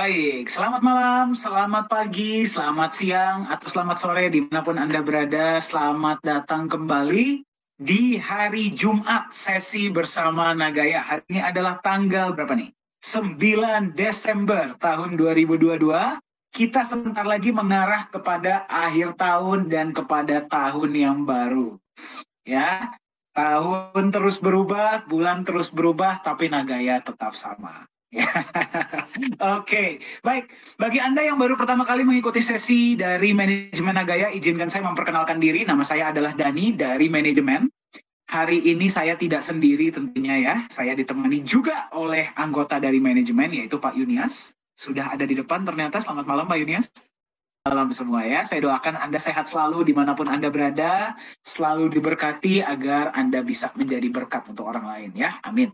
Baik, selamat malam, selamat pagi, selamat siang, atau selamat sore dimanapun Anda berada. Selamat datang kembali di hari Jumat sesi bersama Nagaya. Hari ini adalah tanggal berapa nih? 9 Desember tahun 2022. Kita sebentar lagi mengarah kepada akhir tahun dan kepada tahun yang baru. Ya, tahun terus berubah, bulan terus berubah, tapi Nagaya tetap sama. Ya. Oke, baik. Bagi Anda yang baru pertama kali mengikuti sesi dari Manajemen Nagaya, izinkan saya memperkenalkan diri. Nama saya adalah Dani dari Manajemen. Hari ini saya tidak sendiri tentunya ya. Saya ditemani juga oleh anggota dari Manajemen, yaitu Pak Yunias. Sudah ada di depan ternyata. Selamat malam Pak Yunias. Malam semua ya. Saya doakan Anda sehat selalu dimanapun Anda berada. Selalu diberkati agar Anda bisa menjadi berkat untuk orang lain ya. Amin.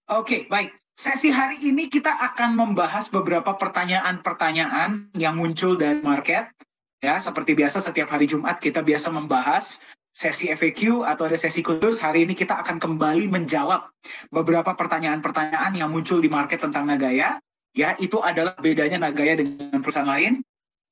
Oke, baik. Sesi hari ini kita akan membahas beberapa pertanyaan-pertanyaan yang muncul dari market. Ya, seperti biasa setiap hari Jumat kita biasa membahas sesi FAQ atau ada sesi khusus. Hari ini kita akan kembali menjawab beberapa pertanyaan-pertanyaan yang muncul di market tentang Nagaya. Ya, itu adalah bedanya Nagaya dengan perusahaan lain.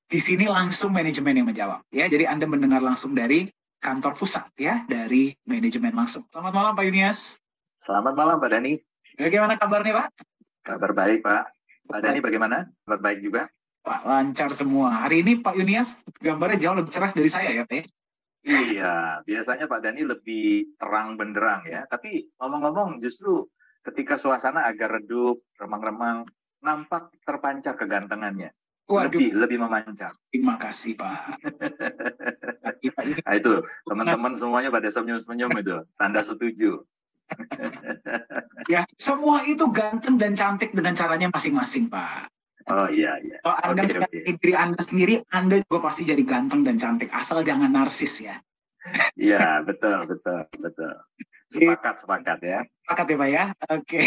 Di sini langsung manajemen yang menjawab. Ya, jadi Anda mendengar langsung dari kantor pusat ya, dari manajemen langsung. Selamat malam Pak Yunias. Selamat malam Pak Dani. Bagaimana kabarnya Pak? Kabar baik Pak. Pak Dani bagaimana? Kabar baik juga? Pak, lancar semua. Hari ini Pak Yunias gambarnya jauh lebih cerah dari saya ya Pak. Iya, biasanya Pak Dani lebih terang benderang ya. Tapi ngomong-ngomong justru ketika suasana agak redup, remang-remang, nampak terpancar kegantengannya. Waduh, Lebih memancar. terima kasih Pak. Nah, itu teman-teman semuanya pada senyum-senyum itu, tanda setuju. Ya, semua itu ganteng dan cantik dengan caranya masing-masing Pak. Oh iya. Kalau Anda menyayangi diri Anda sendiri, Anda juga pasti jadi ganteng dan cantik. Asal jangan narsis ya. Iya, betul. Sepakat ya. Sepakat ya Pak ya. Oke.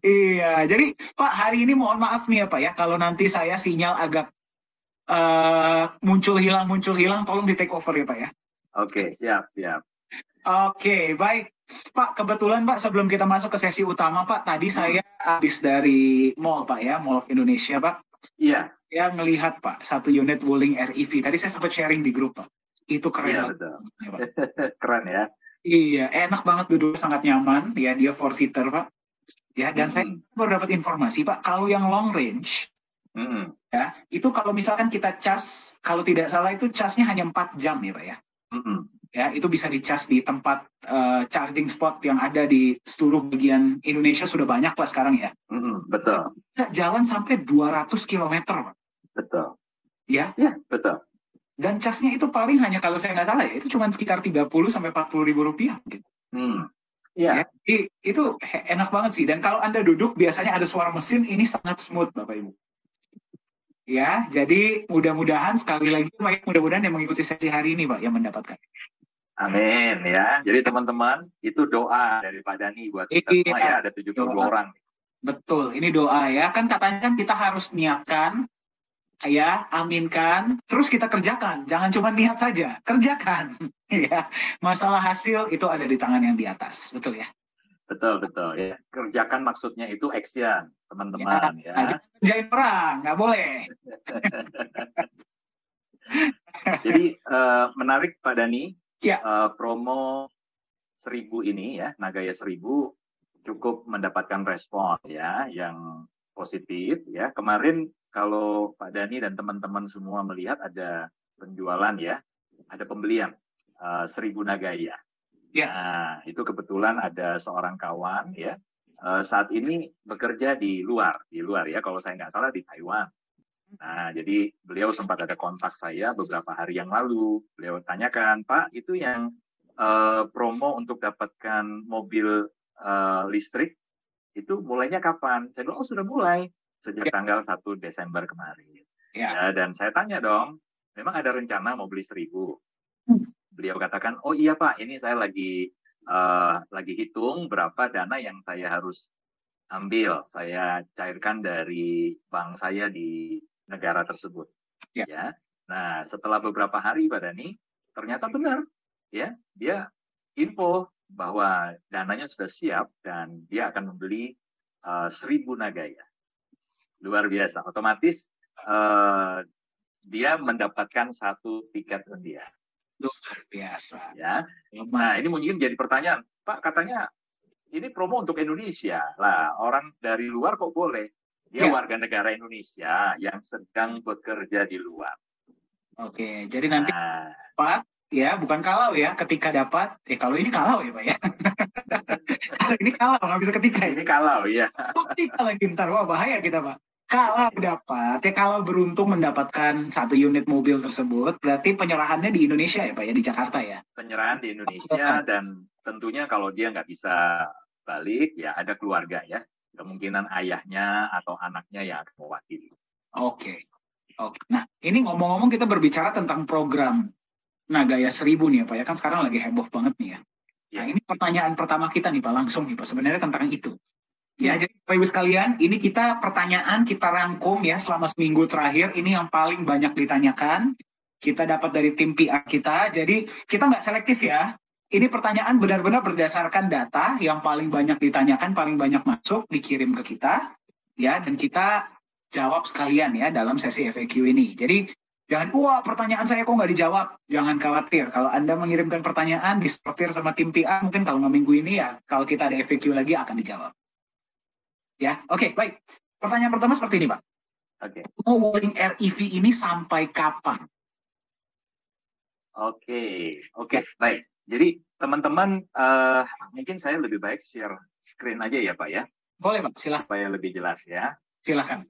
Iya, jadi Pak hari ini mohon maaf nih ya Pak ya, kalau nanti saya sinyal agak muncul hilang, tolong di take over ya Pak ya. Oke, siap. Oke, baik. Pak, kebetulan Pak sebelum kita masuk ke sesi utama Pak, tadi saya habis dari mall Pak ya, Mall of Indonesia Pak. Iya. Saya ngelihat Pak, satu unit Wuling REV. Tadi saya sempat sharing di grup Pak. Itu keren Iya, banget. betul. Ya, Pak. Keren ya. Iya, enak banget duduk, sangat nyaman. Ya, dia four seater Pak. Ya, dan saya baru dapat informasi Pak, kalau yang long range, ya, itu kalau misalkan kita cas, kalau tidak salah itu casnya hanya 4 jam ya Pak ya. Ya, itu bisa dicas di tempat charging spot yang ada di seluruh bagian Indonesia sudah banyak lah sekarang ya. Betul. Bisa jalan sampai 200 km Pak. Betul. Ya, betul. Dan casnya itu paling hanya kalau saya nggak salah ya, itu cuma sekitar 30 sampai 40 ribu rupiah. Gitu. Ya, itu enak banget sih. Dan kalau Anda duduk, biasanya ada suara mesin, ini sangat smooth Bapak Ibu. Ya, jadi mudah-mudahan sekali lagi, mudah-mudahan yang mengikuti sesi hari ini Pak, yang mendapatkan. Amin ya. Jadi teman-teman, itu doa dari Pak Dani buat kita semua ya, ada 72 orang. Betul, ini doa ya. Kan katanya kan kita harus niatkan, ya, aminkan, terus kita kerjakan. Jangan cuma niat saja, kerjakan. Ya, masalah hasil itu ada di tangan yang di atas, betul ya? Betul ya. Kerjakan maksudnya itu action, teman-teman ya. Kerjain orang, nggak boleh. Jadi menarik Pak Dani, ya. Promo 1000 ini ya, Nagaya 1000 cukup mendapatkan respon ya, yang positif ya. Kemarin kalau Pak Dani dan teman-teman semua melihat ada penjualan ya, ada pembelian 1000 Nagaya. Ya. Nah, itu kebetulan ada seorang kawan ya, saat ini bekerja di luar ya, kalau saya nggak salah di Taiwan. Nah, jadi beliau sempat ada kontak saya beberapa hari yang lalu. Beliau tanyakan, Pak, itu yang promo untuk dapatkan mobil listrik, itu mulainya kapan? Saya bilang, oh sudah mulai sejak tanggal 1 Desember kemarin. Ya, dan saya tanya dong, memang ada rencana mau beli 1000? Beliau katakan, oh iya Pak, ini saya lagi hitung berapa dana yang saya harus ambil, saya cairkan dari bank saya di negara tersebut. Ya. Nah, setelah beberapa hari Pak Dani, ternyata benar, ya, dia info bahwa dananya sudah siap dan dia akan membeli 1000 Nagaya. Luar biasa. Otomatis dia mendapatkan 1 tiket undian. Luar biasa. Ya. Nah, ini mungkin jadi pertanyaan, Pak, katanya ini promo untuk Indonesia. Lah, orang dari luar kok boleh? Dia warga negara Indonesia yang sedang bekerja di luar. Oke, jadi nanti Pak, ya bukan kalau ya, ketika dapat, kalau ini kalau ya Pak ya. Kalau ini kalau, nggak bisa ketika. Ini kalau, ya. Ketika lagi ntar, wah bahaya kita Pak. Kalau dapat, ya kalau beruntung mendapatkan 1 unit mobil tersebut, berarti penyerahannya di Indonesia ya Pak ya, di Jakarta ya? Penyerahan di Indonesia, dan tentunya kalau dia nggak bisa balik, ya ada keluarga ya. Kemungkinan ayahnya atau anaknya yang akan mewakili. Oke. Nah, ini ngomong-ngomong kita berbicara tentang program Nagaya 1000 nih ya Pak ya, kan sekarang lagi heboh banget nih ya. Nah, ini pertanyaan pertama kita nih Pak, langsung nih Pak, sebenarnya tentang itu. Ya, jadi Bapak Ibu sekalian, ini kita pertanyaan kita rangkum ya selama seminggu terakhir, ini yang paling banyak ditanyakan. Kita dapat dari tim PR kita, jadi kita nggak selektif ya. Ini pertanyaan benar-benar berdasarkan data yang paling banyak ditanyakan, paling banyak masuk, dikirim ke kita, ya, dan kita jawab sekalian ya dalam sesi FAQ ini. Jadi jangan, wah pertanyaan saya kok nggak dijawab. Jangan khawatir, kalau Anda mengirimkan pertanyaan, disortir sama tim PR, mungkin kalau nggak minggu ini ya, kalau kita ada FAQ lagi akan dijawab. Ya, oke, baik. Pertanyaan pertama seperti ini, Pak. Mau Wuling REV ini sampai kapan? Oke, baik. Jadi teman-teman, mungkin saya lebih baik share screen aja ya Pak ya. Boleh Pak, silahkan. Supaya lebih jelas ya. Silahkan.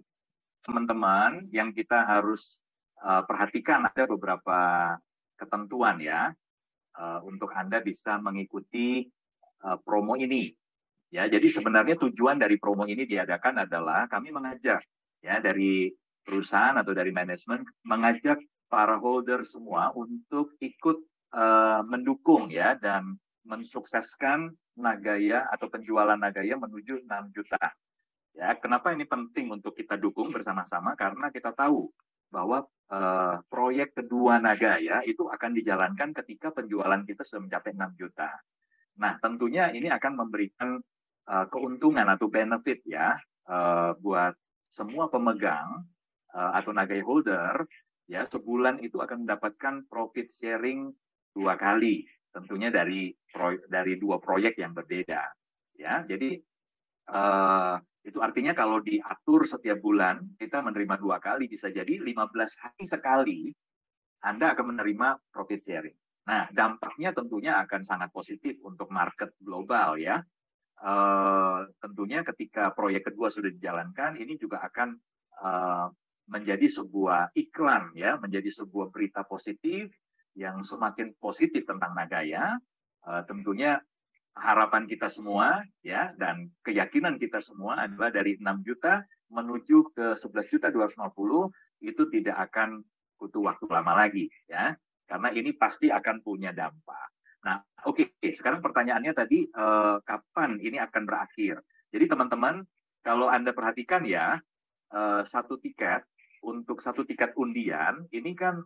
Teman-teman, yang kita harus perhatikan ada beberapa ketentuan ya, untuk Anda bisa mengikuti promo ini. Ya, jadi sebenarnya tujuan dari promo ini diadakan adalah kami mengajak ya dari perusahaan atau dari manajemen mengajak para holder semua untuk ikut mendukung ya dan mensukseskan Nagaya atau penjualan Nagaya menuju 6 juta. Ya, kenapa ini penting untuk kita dukung bersama-sama? Karena kita tahu bahwa proyek kedua Nagaya itu akan dijalankan ketika penjualan kita sudah mencapai 6 juta. Nah, tentunya ini akan memberikan keuntungan atau benefit ya buat semua pemegang atau Nagaya holder ya, sebulan itu akan mendapatkan profit sharing 2 kali, tentunya dari 2 proyek yang berbeda ya. Jadi itu artinya kalau diatur setiap bulan kita menerima 2 kali, bisa jadi 15 hari sekali Anda akan menerima profit sharing. Nah, dampaknya tentunya akan sangat positif untuk market global ya. Tentunya ketika proyek kedua sudah dijalankan, ini juga akan menjadi sebuah iklan ya, menjadi sebuah berita positif yang semakin positif tentang Nagaya. Tentunya harapan kita semua ya dan keyakinan kita semua adalah dari 6 juta menuju ke 11.250 itu tidak akan butuh waktu lama lagi ya, karena ini pasti akan punya dampak. Nah, oke, sekarang pertanyaannya tadi kapan ini akan berakhir? Jadi teman-teman, kalau Anda perhatikan ya, 1 tiket untuk 1 tiket undian ini kan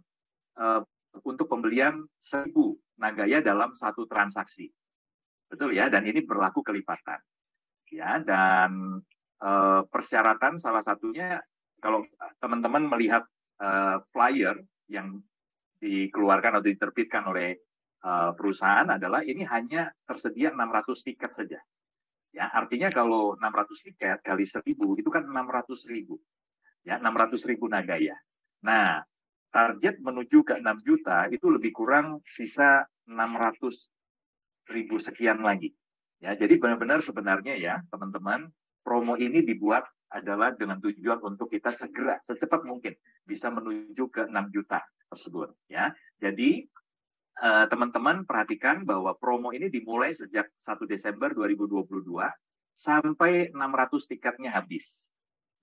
untuk pembelian 1000 Nagaya dalam 1 transaksi, betul ya? Dan ini berlaku kelipatan, ya. Dan persyaratan salah satunya kalau teman-teman melihat flyer yang dikeluarkan atau diterbitkan oleh perusahaan adalah ini hanya tersedia 600 tiket saja. Ya, artinya kalau 600 tiket kali 1000 itu kan 600.000. Ya, 600.000 Nagaya. Nah, target menuju ke 6 juta itu lebih kurang sisa 600.000 sekian lagi. Ya, jadi benar-benar sebenarnya ya, teman-teman, promo ini dibuat adalah dengan tujuan untuk kita segera secepat mungkin bisa menuju ke 6 juta tersebut ya. Jadi teman-teman perhatikan bahwa promo ini dimulai sejak 1 Desember 2022 sampai 600 tiketnya habis.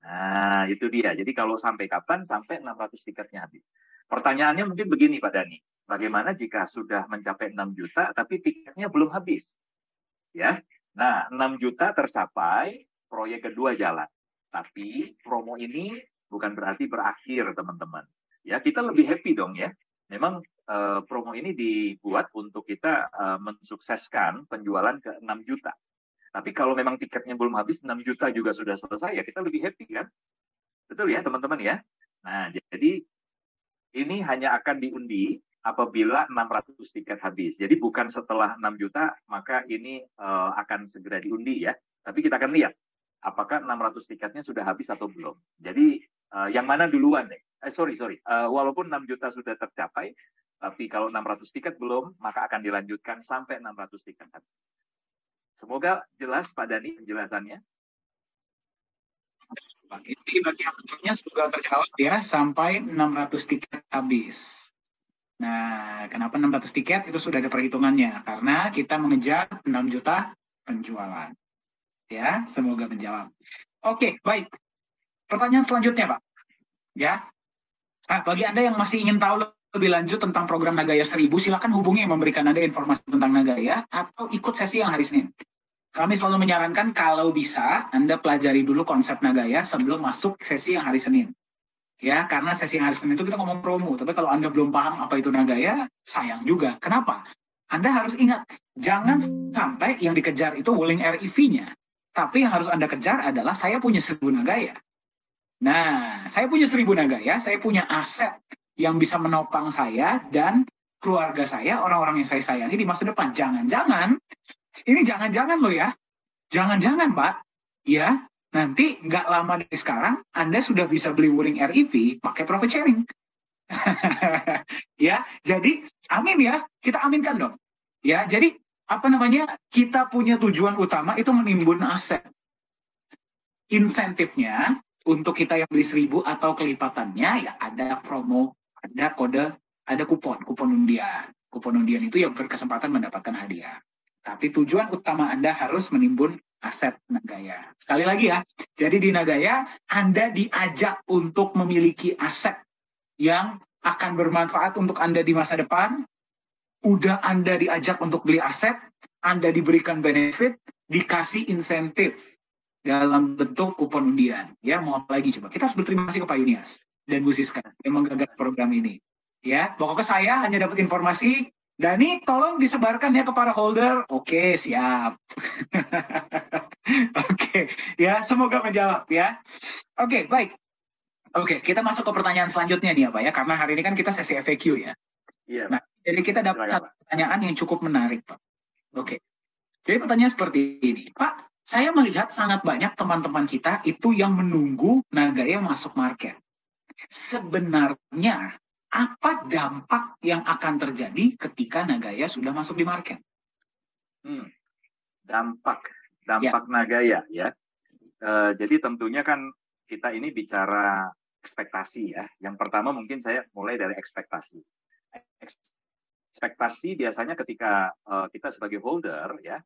Nah, itu dia. Jadi kalau sampai kapan? Sampai 600 tiketnya habis. Pertanyaannya mungkin begini Pak Dani, bagaimana jika sudah mencapai 6 juta tapi tiketnya belum habis? Ya. Nah, 6 juta tercapai, proyek kedua jalan. Tapi promo ini bukan berarti berakhir, teman-teman. Ya, kita lebih happy dong ya. Memang promo ini dibuat untuk kita mensukseskan penjualan ke 6 juta. Tapi kalau memang tiketnya belum habis, 6 juta juga sudah selesai, ya kita lebih happy kan? Betul ya teman-teman ya? Nah, jadi ini hanya akan diundi apabila 600 tiket habis. Jadi bukan setelah 6 juta, maka ini akan segera diundi ya. Tapi kita akan lihat apakah 600 tiketnya sudah habis atau belum. Jadi yang mana duluan deh? Sorry. Walaupun 6 juta sudah tercapai, tapi kalau 600 tiket belum, maka akan dilanjutkan sampai 600 tiket habis. Semoga jelas Pak Dani penjelasannya. Ini bagian pertanyaannya sudah terjawab ya, sampai 600 tiket habis. Nah, kenapa 600 tiket? Itu sudah ada perhitungannya. Karena kita mengejar 6 juta penjualan. Ya, semoga menjawab. Oke, baik. Pertanyaan selanjutnya, Pak. Ya, bagi Anda yang masih ingin tahu lebih lanjut tentang program Nagaya 1000, silakan hubungi yang memberikan Anda informasi tentang Nagaya atau ikut sesi yang hari Senin. Kami selalu menyarankan kalau bisa Anda pelajari dulu konsep Nagaya sebelum masuk sesi yang hari Senin. Ya, karena sesi hari Senin itu kita ngomong promo. Tapi kalau Anda belum paham apa itu Nagaya, sayang juga. Kenapa? Anda harus ingat, jangan sampai yang dikejar itu wuling REV-nya. Tapi yang harus Anda kejar adalah saya punya 1000 Nagaya. Nah, saya punya 1000 Nagaya, saya punya aset yang bisa menopang saya dan keluarga saya, orang-orang yang saya sayangi di masa depan. Jangan-jangan, ini jangan-jangan loh ya. Jangan-jangan, Pak, ya, nanti nggak lama dari sekarang, Anda sudah bisa beli Wuling REV pakai profit sharing. Ya, jadi amin ya, kita aminkan dong. Ya, jadi apa namanya, kita punya tujuan utama itu menimbun aset. Insentifnya untuk kita yang beli 1000 atau kelipatannya ya ada promo, ada kode, ada kupon undian. Kupon undian itu yang berkesempatan mendapatkan hadiah. Tapi tujuan utama Anda harus menimbun aset Nagaya. Sekali lagi ya, jadi di Nagaya Anda diajak untuk memiliki aset yang akan bermanfaat untuk Anda di masa depan. Udah Anda diajak untuk beli aset, Anda diberikan benefit, dikasih insentif dalam bentuk kupon undian. Ya, mau apa lagi coba? Kita harus berterima kasih ke Pak Yunias dan Bu Siska yang menggagas program ini. Ya, pokoknya saya hanya dapat informasi. Dani, tolong disebarkan ya ke para holder. Oke, siap. Oke, ya, semoga menjawab ya. Oke, baik. Oke, kita masuk ke pertanyaan selanjutnya nih ya Pak ya, karena hari ini kan kita sesi FAQ ya. Iya. Nah, jadi kita dapat satu pertanyaan yang cukup menarik Pak. Oke, jadi pertanyaan seperti ini, Pak. Saya melihat sangat banyak teman-teman kita itu yang menunggu Nagaya masuk market. Sebenarnya apa dampak yang akan terjadi ketika Nagaya sudah masuk di market? Dampak Nagaya ya. Jadi tentunya kan kita ini bicara ekspektasi ya. Yang pertama mungkin saya mulai dari ekspektasi. Ekspektasi biasanya ketika kita sebagai holder ya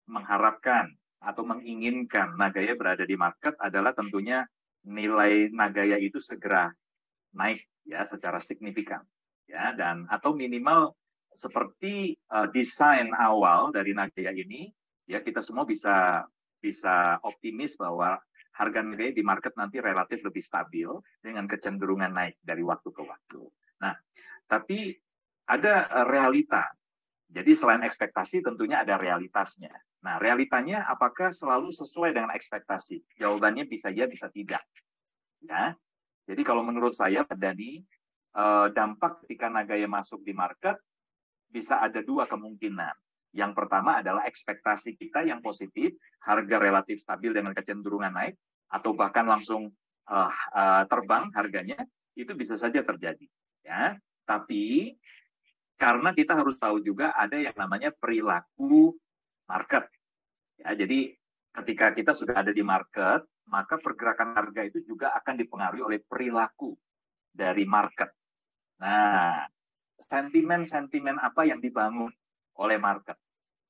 mengharapkan atau menginginkan Nagaya berada di market adalah tentunya nilai Nagaya itu segera naik ya secara signifikan ya, dan atau minimal seperti desain awal dari Nagaya ini ya, kita semua bisa optimis bahwa harga Nagaya di market nanti relatif lebih stabil dengan kecenderungan naik dari waktu ke waktu. Nah, tapi ada realita. Jadi selain ekspektasi tentunya ada realitasnya. Nah, realitanya apakah selalu sesuai dengan ekspektasi? Jawabannya bisa ya, bisa tidak. Ya. Jadi kalau menurut saya, Pak Dani, dampak ketika Nagaya masuk di market bisa ada dua kemungkinan. Yang pertama adalah ekspektasi kita yang positif, harga relatif stabil dengan kecenderungan naik, atau bahkan langsung terbang harganya, itu bisa saja terjadi. Ya. Tapi karena kita harus tahu juga ada yang namanya perilaku market. Ya, jadi ketika kita sudah ada di market, maka pergerakan harga itu juga akan dipengaruhi oleh perilaku dari market. Nah, sentimen-sentimen apa yang dibangun oleh market?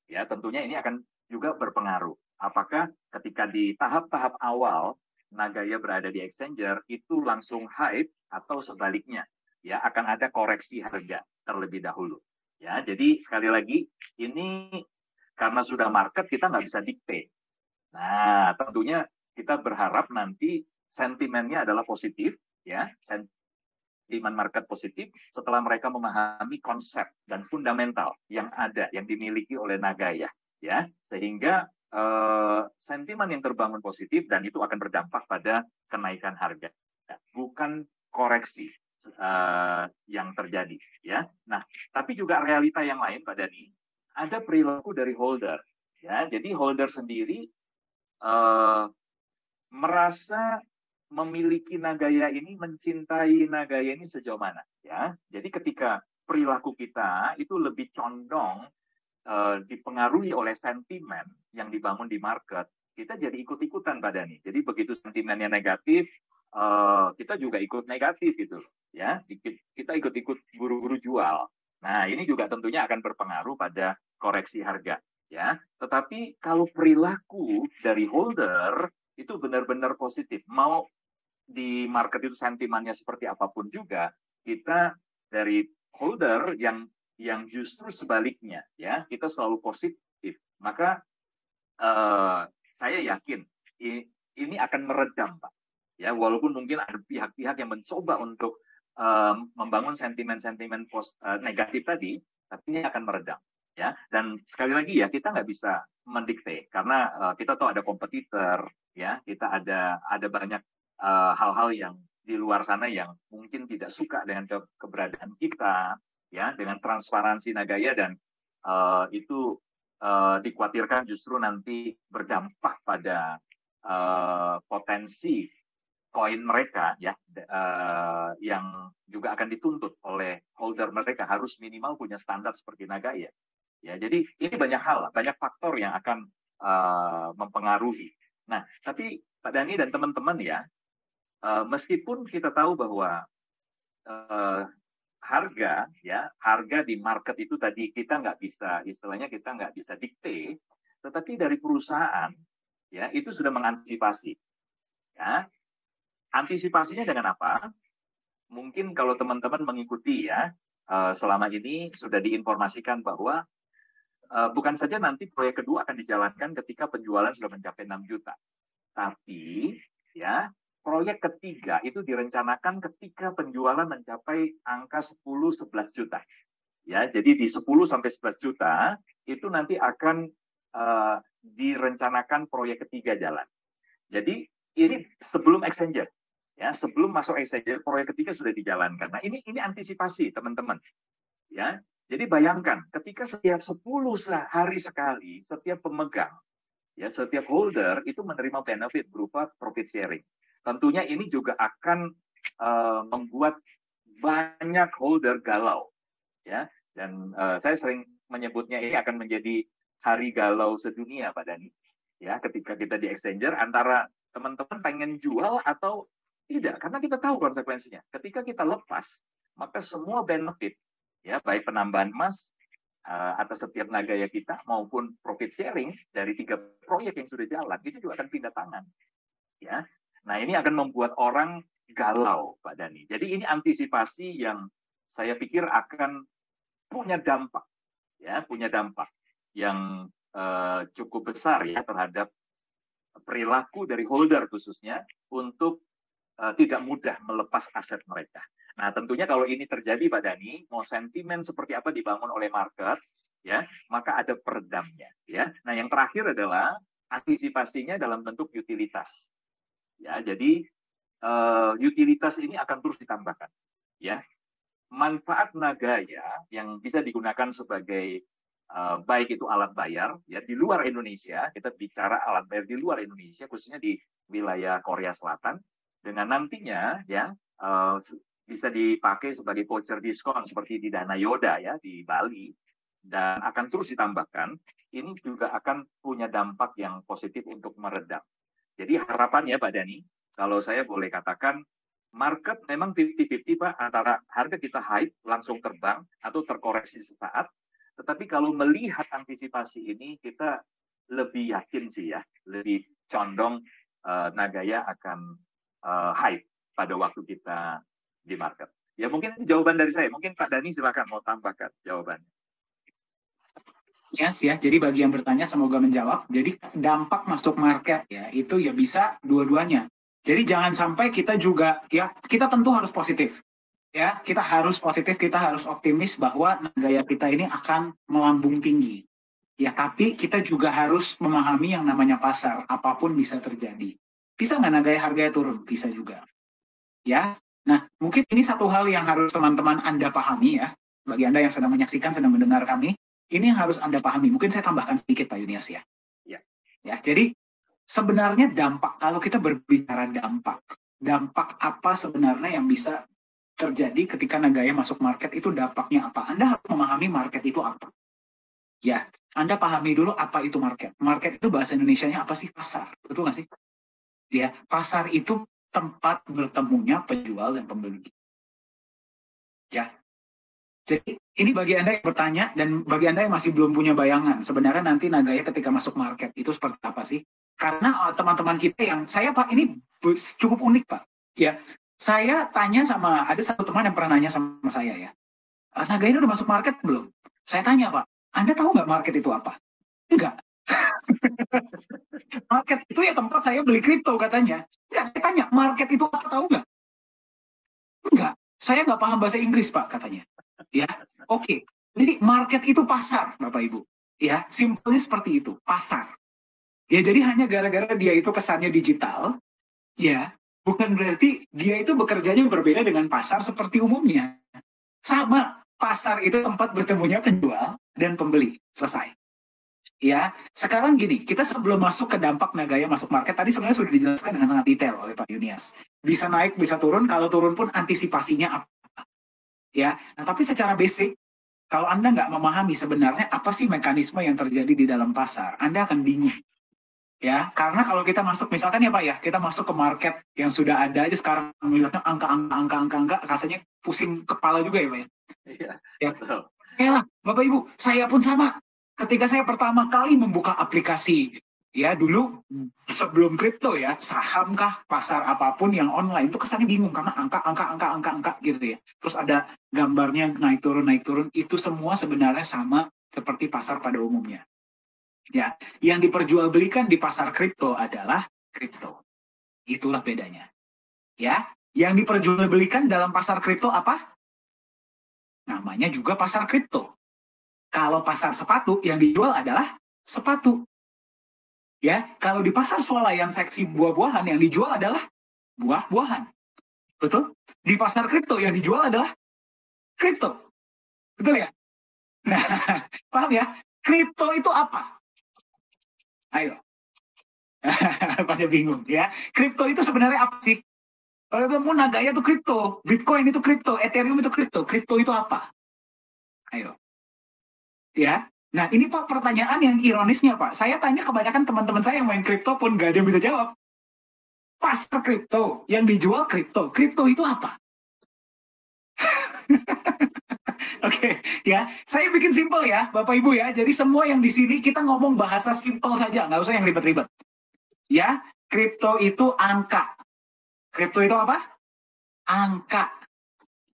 Ya, tentunya ini akan juga berpengaruh. Apakah ketika di tahap-tahap awal Nagaya berada di exchanger itu langsung hype atau sebaliknya? Ya, akan ada koreksi harga terlebih dahulu. Ya, jadi sekali lagi ini karena sudah market kita nggak bisa dikte. Nah, tentunya kita berharap nanti sentimennya adalah positif, ya, sentimen market positif setelah mereka memahami konsep dan fundamental yang ada, yang dimiliki oleh Nagaya, ya, sehingga sentimen yang terbangun positif dan itu akan berdampak pada kenaikan harga, bukan koreksi yang terjadi, ya. Nah, tapi juga realita yang lain, Pak Dani, ada perilaku dari holder, ya. Jadi holder sendiri merasa memiliki Nagaya ini, mencintai Nagaya ini sejauh mana, ya. Jadi ketika perilaku kita itu lebih condong dipengaruhi oleh sentimen yang dibangun di market, kita jadi ikut-ikutan Pak Dani. Jadi begitu sentimennya negatif, kita juga ikut negatif gitu, ya. Kita ikut-ikut buru-buru jual. Nah, ini juga tentunya akan berpengaruh pada koreksi harga, ya. Tetapi kalau perilaku dari holder itu benar-benar positif, mau di market itu sentimennya seperti apapun juga, kita dari holder yang justru sebaliknya, ya, kita selalu positif, maka saya yakin ini akan meredam, Pak. Ya, walaupun mungkin ada pihak-pihak yang mencoba untuk membangun sentimen-sentimen negatif tadi, tapi ini akan meredam. Ya, dan sekali lagi ya, kita nggak bisa mendikte karena kita tahu ada kompetitor, ya, kita ada banyak hal-hal yang di luar sana yang mungkin tidak suka dengan keberadaan kita, ya, dengan transparansi Nagaya, dan itu dikhawatirkan justru nanti berdampak pada potensi koin mereka, ya, yang juga akan dituntut oleh holder mereka harus minimal punya standar seperti Nagaya. Ya, jadi ini banyak hal, banyak faktor yang akan mempengaruhi. Nah, tapi Pak Dani dan teman-teman ya, meskipun kita tahu bahwa harga di market itu tadi kita nggak bisa, istilahnya kita nggak bisa dikte, tetapi dari perusahaan ya itu sudah mengantisipasi. Ya, antisipasinya dengan apa? Mungkin kalau teman-teman mengikuti ya, selama ini sudah diinformasikan bahwa bukan saja nanti proyek kedua akan dijalankan ketika penjualan sudah mencapai 6 juta. Tapi ya, proyek ketiga itu direncanakan ketika penjualan mencapai angka 10-11 juta. Ya, jadi di 10 sampai 11 juta itu nanti akan direncanakan proyek ketiga jalan. Jadi ini sebelum exchanger. Ya, sebelum masuk exchanger proyek ketiga sudah dijalankan. Nah, ini antisipasi teman-teman. Ya, jadi bayangkan ketika setiap 10 hari sekali setiap pemegang, ya, setiap holder itu menerima benefit berupa profit sharing. Tentunya ini juga akan membuat banyak holder galau, ya. Dan saya sering menyebutnya ini akan menjadi hari galau sedunia, Pak Dani. Ya, ketika kita di exchanger antara teman-teman pengen jual atau tidak, karena kita tahu konsekuensinya. Ketika kita lepas, maka semua benefit, ya, baik penambahan emas atas setiap Nagaya kita maupun profit sharing dari 3 proyek yang sudah jalan itu juga akan pindah tangan, ya. Nah, ini akan membuat orang galau, Pak Dani. Jadi ini antisipasi yang saya pikir akan punya dampak, ya, punya dampak yang cukup besar ya terhadap perilaku dari holder khususnya untuk tidak mudah melepas aset mereka. Nah, tentunya kalau ini terjadi, Pak Dani, mau sentimen seperti apa dibangun oleh market, ya, maka ada peredamnya, ya. Nah, yang terakhir adalah antisipasinya dalam bentuk utilitas. Ya, jadi utilitas ini akan terus ditambahkan, ya. Manfaat Nagaya yang bisa digunakan sebagai baik itu alat bayar, ya, di luar Indonesia, kita bicara alat bayar di luar Indonesia, khususnya di wilayah Korea Selatan, dengan nantinya ya bisa dipakai sebagai voucher diskon seperti di Dana Yoda ya di Bali, dan akan terus ditambahkan, ini juga akan punya dampak yang positif untuk meredam. Jadi harapannya Pak Dani, kalau saya boleh katakan, market memang 50-50 Pak, antara harga kita high langsung terbang atau terkoreksi sesaat, tetapi kalau melihat antisipasi ini kita lebih yakin sih ya, lebih condong Nagaya akan high pada waktu kita di market. Ya, mungkin itu jawaban dari saya. Mungkin Pak Dani silakan mau tambahkan jawabannya. Yes, ya, jadi bagi yang bertanya semoga menjawab. Jadi dampak masuk market ya itu ya bisa dua-duanya. Jadi jangan sampai kita juga ya kita tentu harus positif. Ya, kita harus positif, kita harus optimis bahwa Nagaya kita ini akan melambung tinggi. Ya, tapi kita juga harus memahami yang namanya pasar. Apapun bisa terjadi. Bisa nggak Nagaya harganya turun? Bisa juga. Ya, nah mungkin ini satu hal yang harus teman-teman Anda pahami ya. Bagi Anda yang sedang menyaksikan, sedang mendengar kami, ini yang harus Anda pahami. Mungkin saya tambahkan sedikit Pak Yunias ya. Ya. Ya, jadi sebenarnya dampak, kalau kita berbicara dampak apa sebenarnya yang bisa terjadi ketika Nagaya masuk market itu dampaknya apa? Anda harus memahami market itu apa. Ya, Anda pahami dulu apa itu market. Market itu bahasa Indonesianya apa sih? Pasar. Betul nggak sih? Ya, pasar itu tempat bertemunya penjual dan pembeli. Ya, jadi ini bagi Anda yang bertanya dan bagi Anda yang masih belum punya bayangan, sebenarnya nanti Nagaya ketika masuk market itu seperti apa sih? Karena teman-teman kita yang, saya Pak, ini cukup unik Pak. Ya, saya tanya sama, ada satu teman yang pernah nanya sama saya ya, Nagaya ini udah masuk market belum? Saya tanya Pak, Anda tahu nggak market itu apa? Enggak. Market itu ya tempat saya beli kripto katanya. Enggak, saya tanya, market itu apa, tahu nggak? Enggak, saya nggak paham bahasa Inggris Pak katanya. Ya, oke. Jadi market itu pasar, Bapak Ibu. Ya, simpelnya seperti itu, pasar. Ya, jadi hanya gara-gara dia itu kesannya digital, ya, bukan berarti dia itu bekerjanya berbeda dengan pasar seperti umumnya. Sama, pasar itu tempat bertemunya penjual dan pembeli. Selesai. Ya, sekarang gini, kita sebelum masuk ke dampak Nagaya masuk market, tadi sebenarnya sudah dijelaskan dengan sangat detail oleh Pak Yunias. Bisa naik, bisa turun, kalau turun pun antisipasinya apa. Ya, nah, tapi secara basic, kalau Anda nggak memahami sebenarnya apa sih mekanisme yang terjadi di dalam pasar, Anda akan bingung. Ya, karena kalau kita masuk, misalkan ya Pak ya, kita masuk ke market yang sudah ada aja sekarang, melihatnya angka, rasanya pusing kepala juga ya Pak ya. Iya, Ya, betul. ya Bapak Ibu, saya pun sama. Ketika saya pertama kali membuka aplikasi, ya dulu sebelum kripto ya, saham kah, pasar apapun yang online, itu kesannya bingung karena angka gitu ya. Terus ada gambarnya naik turun, itu semua sebenarnya sama seperti pasar pada umumnya. Ya, yang diperjualbelikan di pasar kripto adalah kripto. Itulah bedanya. Ya, yang diperjualbelikan dalam pasar kripto apa? Namanya juga pasar kripto. Kalau pasar sepatu yang dijual adalah sepatu. Ya, kalau di pasar swalayan seksi buah-buahan yang dijual adalah buah-buahan. Betul? Di pasar kripto yang dijual adalah kripto. Betul ya? Nah, paham ya? Kripto itu apa? Ayo. Pada bingung ya. Kripto itu sebenarnya apa sih? Kalau kamu Nagaya itu kripto, Bitcoin itu kripto, Ethereum itu kripto. Kripto itu apa? Ayo. Ya. Nah, ini Pak pertanyaan yang ironisnya Pak. Saya tanya kebanyakan teman-teman saya yang main kripto pun gak ada yang bisa jawab. Pasar kripto, yang dijual kripto. Kripto itu apa? Oke, ya. Saya bikin simpel ya, Bapak Ibu ya. Jadi semua yang di sini kita ngomong bahasa simpel saja, nggak usah yang ribet-ribet. Ya, kripto itu angka. Kripto itu apa? Angka.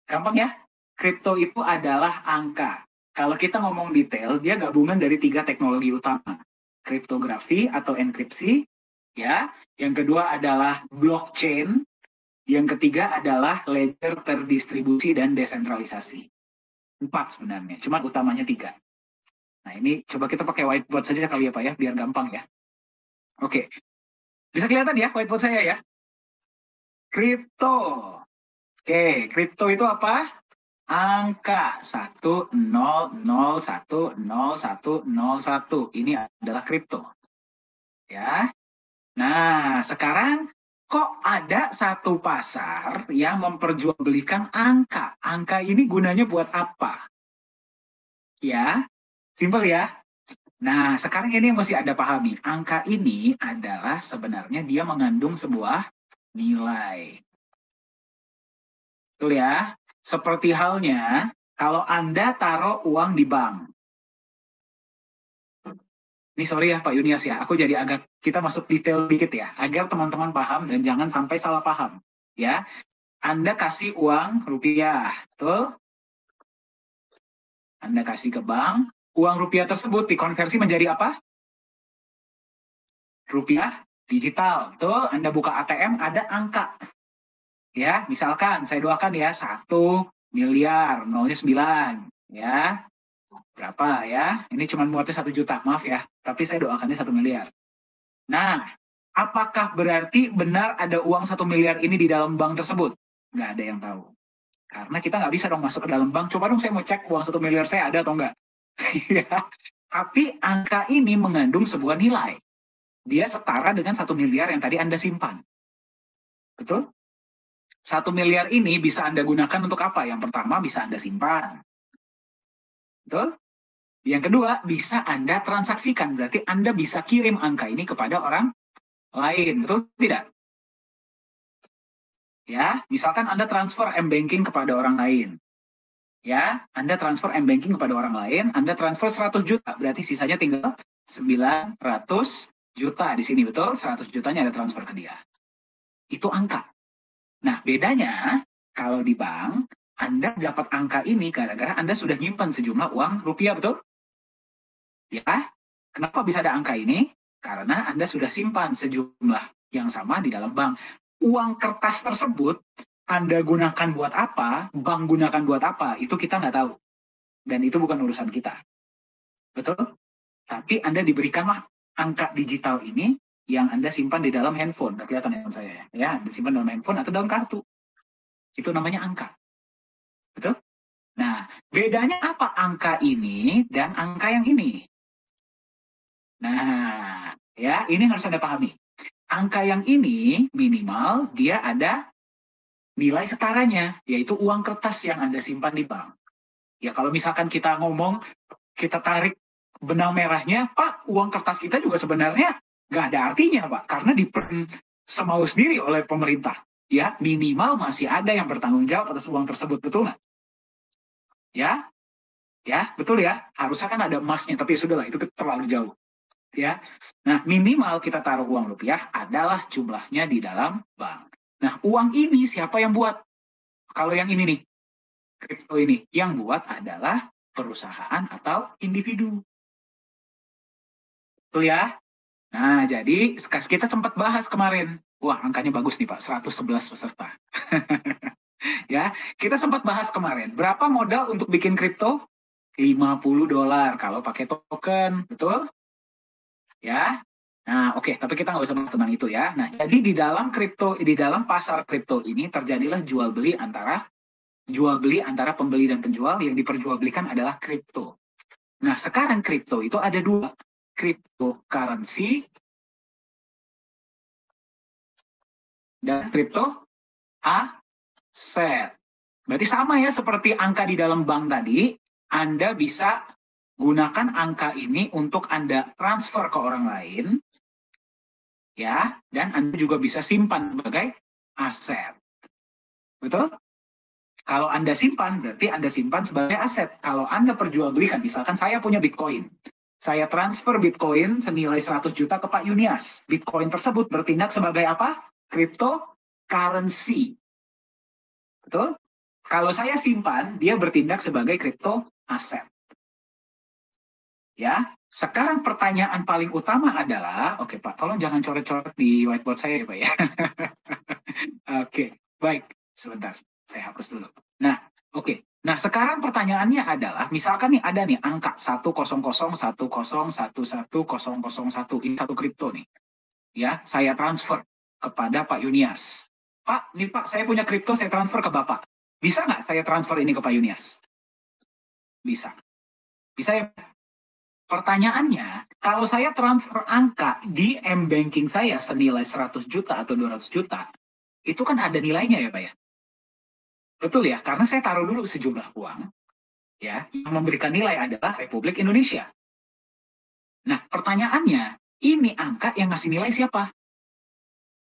Gampang ya? Kripto itu adalah angka. Kalau kita ngomong detail, dia gabungan dari 3 teknologi utama. Kriptografi atau enkripsi, ya. Yang kedua adalah blockchain. Yang ketiga adalah ledger terdistribusi dan desentralisasi. 4 sebenarnya, cuma utamanya 3. Nah ini coba kita pakai whiteboard saja kali ya Pak ya, biar gampang ya. Oke, bisa kelihatan ya whiteboard saya ya? Kripto. Oke, kripto itu apa? Angka 100101001. Ini adalah kripto. Ya. Nah, sekarang kok ada satu pasar yang memperjualbelikan angka? Angka ini gunanya buat apa? Ya, simpel ya. Nah, sekarang ini yang mesti Anda pahami. Angka ini adalah sebenarnya dia mengandung sebuah nilai. Betul ya? Seperti halnya kalau Anda taruh uang di bank. Ini sorry ya Pak Yunias ya, aku jadi agak, kita masuk detail dikit ya, agar teman-teman paham dan jangan sampai salah paham. Ya, Anda kasih uang rupiah, betul? Anda kasih ke bank, uang rupiah tersebut dikonversi menjadi apa? Rupiah digital, betul? Anda buka ATM, ada angka. Ya, misalkan saya doakan ya, 1 miliar, nolnya 9. Ya, Berapa ya? Ini cuma muatnya 1 juta, maaf ya. Tapi saya doakannya 1 miliar. Nah, apakah berarti benar ada uang 1 miliar ini di dalam bank tersebut? Nggak ada yang tahu. Karena kita nggak bisa dong masuk ke dalam bank. Coba dong saya mau cek uang 1 miliar saya ada atau enggak. Ya. Tapi angka ini mengandung sebuah nilai. Dia setara dengan 1 miliar yang tadi Anda simpan. Betul? 1 miliar ini bisa Anda gunakan untuk apa? Yang pertama bisa Anda simpan. Betul? Yang kedua, bisa Anda transaksikan. Berarti Anda bisa kirim angka ini kepada orang lain. Betul tidak? Ya, misalkan Anda transfer M-Banking kepada orang lain. Ya, Anda transfer M-Banking kepada orang lain, Anda transfer 100 juta. Berarti sisanya tinggal 900 juta di sini. Betul? 100 jutanya Anda transfer ke dia. Itu angka. Nah, bedanya kalau di bank, Anda dapat angka ini gara-gara Anda sudah nyimpan sejumlah uang rupiah. Betul? Ya, kenapa bisa ada angka ini? Karena Anda sudah simpan sejumlah yang sama di dalam bank. Uang kertas tersebut Anda gunakan buat apa, bank gunakan buat apa, itu kita nggak tahu. Dan itu bukan urusan kita. Betul? Tapi Anda diberikanlah angka digital ini yang Anda simpan di dalam handphone. Nggak kelihatan handphone saya ya. Ya, Anda simpan dalam handphone atau dalam kartu. Itu namanya angka. Betul? Nah, bedanya apa angka ini dan angka yang ini? Nah, ya, ini harus Anda pahami. Angka yang ini minimal dia ada nilai setaranya, yaitu uang kertas yang Anda simpan di bank. Ya, kalau misalkan kita ngomong, kita tarik benang merahnya, Pak, uang kertas kita juga sebenarnya nggak ada artinya, Pak, karena diprint semau sendiri oleh pemerintah. Ya, minimal masih ada yang bertanggung jawab atas uang tersebut, betul nggak? Ya, ya, betul ya. Harusnya kan ada emasnya, tapi sudahlah, itu terlalu jauh. Ya. Nah, minimal kita taruh uang rupiah adalah jumlahnya di dalam bank. Nah, uang ini siapa yang buat? Kalau yang ini nih, kripto ini, yang buat adalah perusahaan atau individu. Betul ya? Nah, jadi kita sempat bahas kemarin. Wah, angkanya bagus nih Pak, 111 peserta. Ya, kita sempat bahas kemarin. Berapa modal untuk bikin kripto? $50 kalau pakai token, betul? Ya. Nah, oke, tapi kita nggak usah bahas tentang itu ya. Nah, jadi di dalam kripto, di dalam pasar kripto ini terjadilah jual beli antara pembeli dan penjual. Yang diperjualbelikan adalah kripto. Nah, sekarang kripto itu ada dua, cryptocurrency dan kripto aset. Berarti sama ya seperti angka di dalam bank tadi, Anda bisa gunakan angka ini untuk Anda transfer ke orang lain, ya, dan Anda juga bisa simpan sebagai aset. Betul? Kalau Anda simpan, berarti Anda simpan sebagai aset. Kalau Anda perjualbelikan, misalkan saya punya Bitcoin, saya transfer Bitcoin senilai 100 juta ke Pak Yunias. Bitcoin tersebut bertindak sebagai apa? Cryptocurrency. Betul? Kalau saya simpan, dia bertindak sebagai crypto aset. Ya, sekarang pertanyaan paling utama adalah, oke Pak, tolong jangan coret-coret di whiteboard saya ya Pak ya. Oke, baik, sebentar, saya hapus dulu. Nah, oke. Nah, sekarang pertanyaannya adalah, misalkan nih ada nih angka 1001011110001, ini satu kripto nih. Ya, saya transfer kepada Pak Yunias. Pak, nih Pak, saya punya kripto, saya transfer ke Bapak. Bisa nggak saya transfer ini ke Pak Yunias? Bisa. Bisa ya? Pertanyaannya, kalau saya transfer angka di M-Banking saya senilai 100 juta atau 200 juta, itu kan ada nilainya ya Pak ya? Betul ya, karena saya taruh dulu sejumlah uang, ya, yang memberikan nilai adalah Republik Indonesia. Nah, pertanyaannya, ini angka yang ngasih nilai siapa?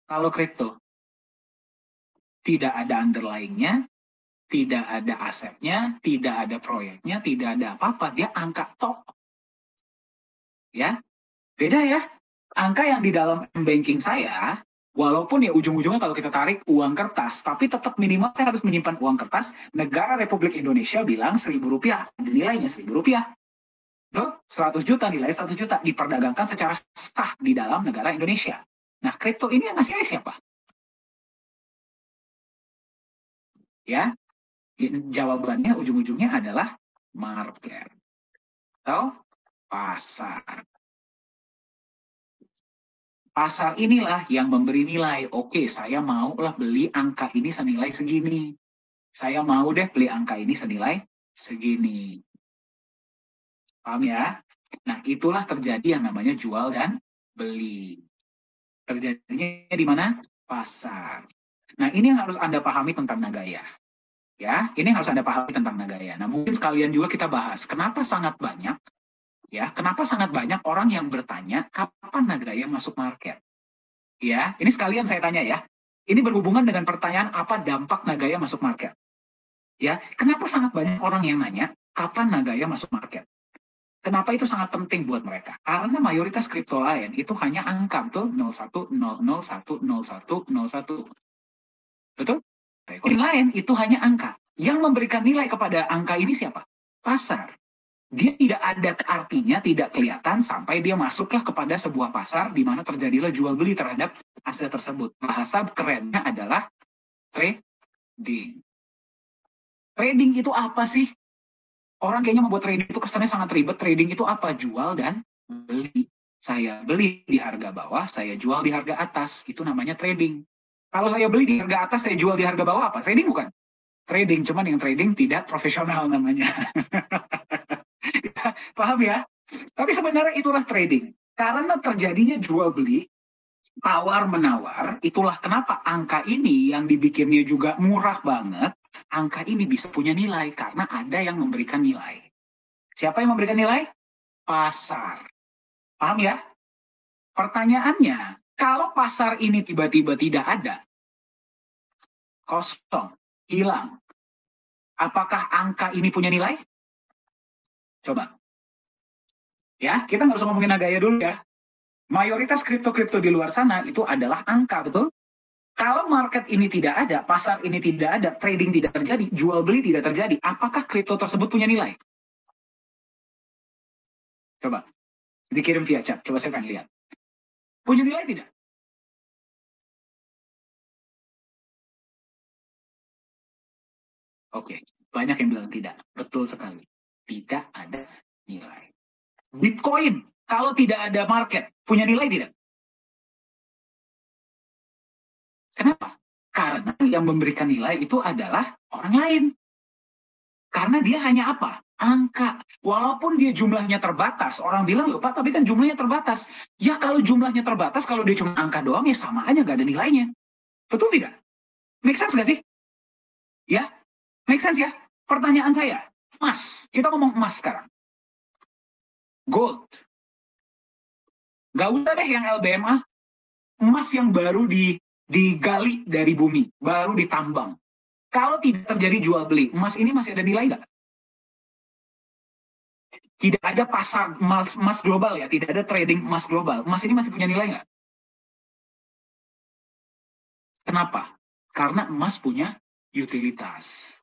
Kalau kripto, tidak ada underlying-nya, tidak ada asetnya, tidak ada proyeknya, tidak ada apa-apa, dia angka tok. Ya, beda ya. Angka yang di dalam banking saya, walaupun ya ujung-ujungnya kalau kita tarik uang kertas, tapi tetap minimal saya harus menyimpan uang kertas. Negara Republik Indonesia bilang Rp1.000, nilainya Rp1.000. Tuh, 100 juta, nilai 100 juta, diperdagangkan secara sah di dalam negara Indonesia. Nah, kripto ini yang ngasih siapa? Ya, jawabannya ujung-ujungnya adalah market. atau pasar. Pasar inilah yang memberi nilai. Oke, saya mau lah beli angka ini senilai segini. Saya mau deh beli angka ini senilai segini. Paham ya? Nah, itulah terjadi yang namanya jual dan beli. Terjadinya di mana? Pasar. Nah, ini yang harus Anda pahami tentang Nagaya. Ya, ini yang harus Anda pahami tentang Nagaya. Nah, mungkin sekalian juga kita bahas, kenapa sangat banyak orang yang bertanya kapan Nagaya masuk market? Ya, ini sekalian saya tanya ya. Ini berhubungan dengan pertanyaan apa dampak Nagaya masuk market. Ya, kenapa sangat banyak orang yang nanya kapan Nagaya masuk market? Kenapa itu sangat penting buat mereka? Karena mayoritas kripto lain itu hanya angka, betul? 01, 001, 01, 01. Betul? Koin lain itu hanya angka. Yang memberikan nilai kepada angka ini siapa? Pasar. Dia tidak ada artinya, tidak kelihatan sampai dia masuklah kepada sebuah pasar di mana terjadilah jual beli terhadap aset tersebut. Bahasa kerennya adalah trading. Trading itu apa sih? Orang kayaknya membuat trading itu kesannya sangat ribet. Trading itu apa? Jual dan beli. Saya beli di harga bawah, saya jual di harga atas. Itu namanya trading. Kalau saya beli di harga atas, saya jual di harga bawah, apa? Trading bukan? Trading, cuman yang trading tidak profesional namanya. Paham ya? Tapi sebenarnya itulah trading. Karena terjadinya jual beli, tawar menawar, itulah kenapa angka ini yang dibikinnya juga murah banget, angka ini bisa punya nilai karena ada yang memberikan nilai. Siapa yang memberikan nilai? Pasar. Paham ya? Pertanyaannya, kalau pasar ini tiba-tiba tidak ada, kosong, hilang, apakah angka ini punya nilai? Coba. Ya, kita nggak usah ngomongin Nagaya dulu ya. Mayoritas kripto-kripto di luar sana itu adalah angka, betul? Kalau market ini tidak ada, pasar ini tidak ada, trading tidak terjadi, jual beli tidak terjadi, apakah kripto tersebut punya nilai? Coba, dikirim via chat, coba saya akan lihat. Punya nilai tidak? Oke, banyak yang bilang tidak. Betul sekali. Tidak ada nilai. Bitcoin, kalau tidak ada market, punya nilai tidak? Kenapa? Karena yang memberikan nilai itu adalah orang lain. Karena dia hanya apa? Angka. Walaupun dia jumlahnya terbatas. Orang bilang, loh Pak, tapi kan jumlahnya terbatas. Ya kalau jumlahnya terbatas, kalau dia cuma angka doang, ya sama aja, gak ada nilainya. Betul tidak? Make sense gak sih? Ya? Make sense ya? Pertanyaan saya, emas. Kita ngomong emas sekarang. Gold. Gak usah deh yang LBMA. Emas yang baru digali dari bumi. Baru ditambang. Kalau tidak terjadi jual beli, emas ini masih ada nilai nggak? Tidak ada pasar emas global ya, tidak ada trading emas global. Emas ini masih punya nilai nggak? Kenapa? Karena emas punya utilitas.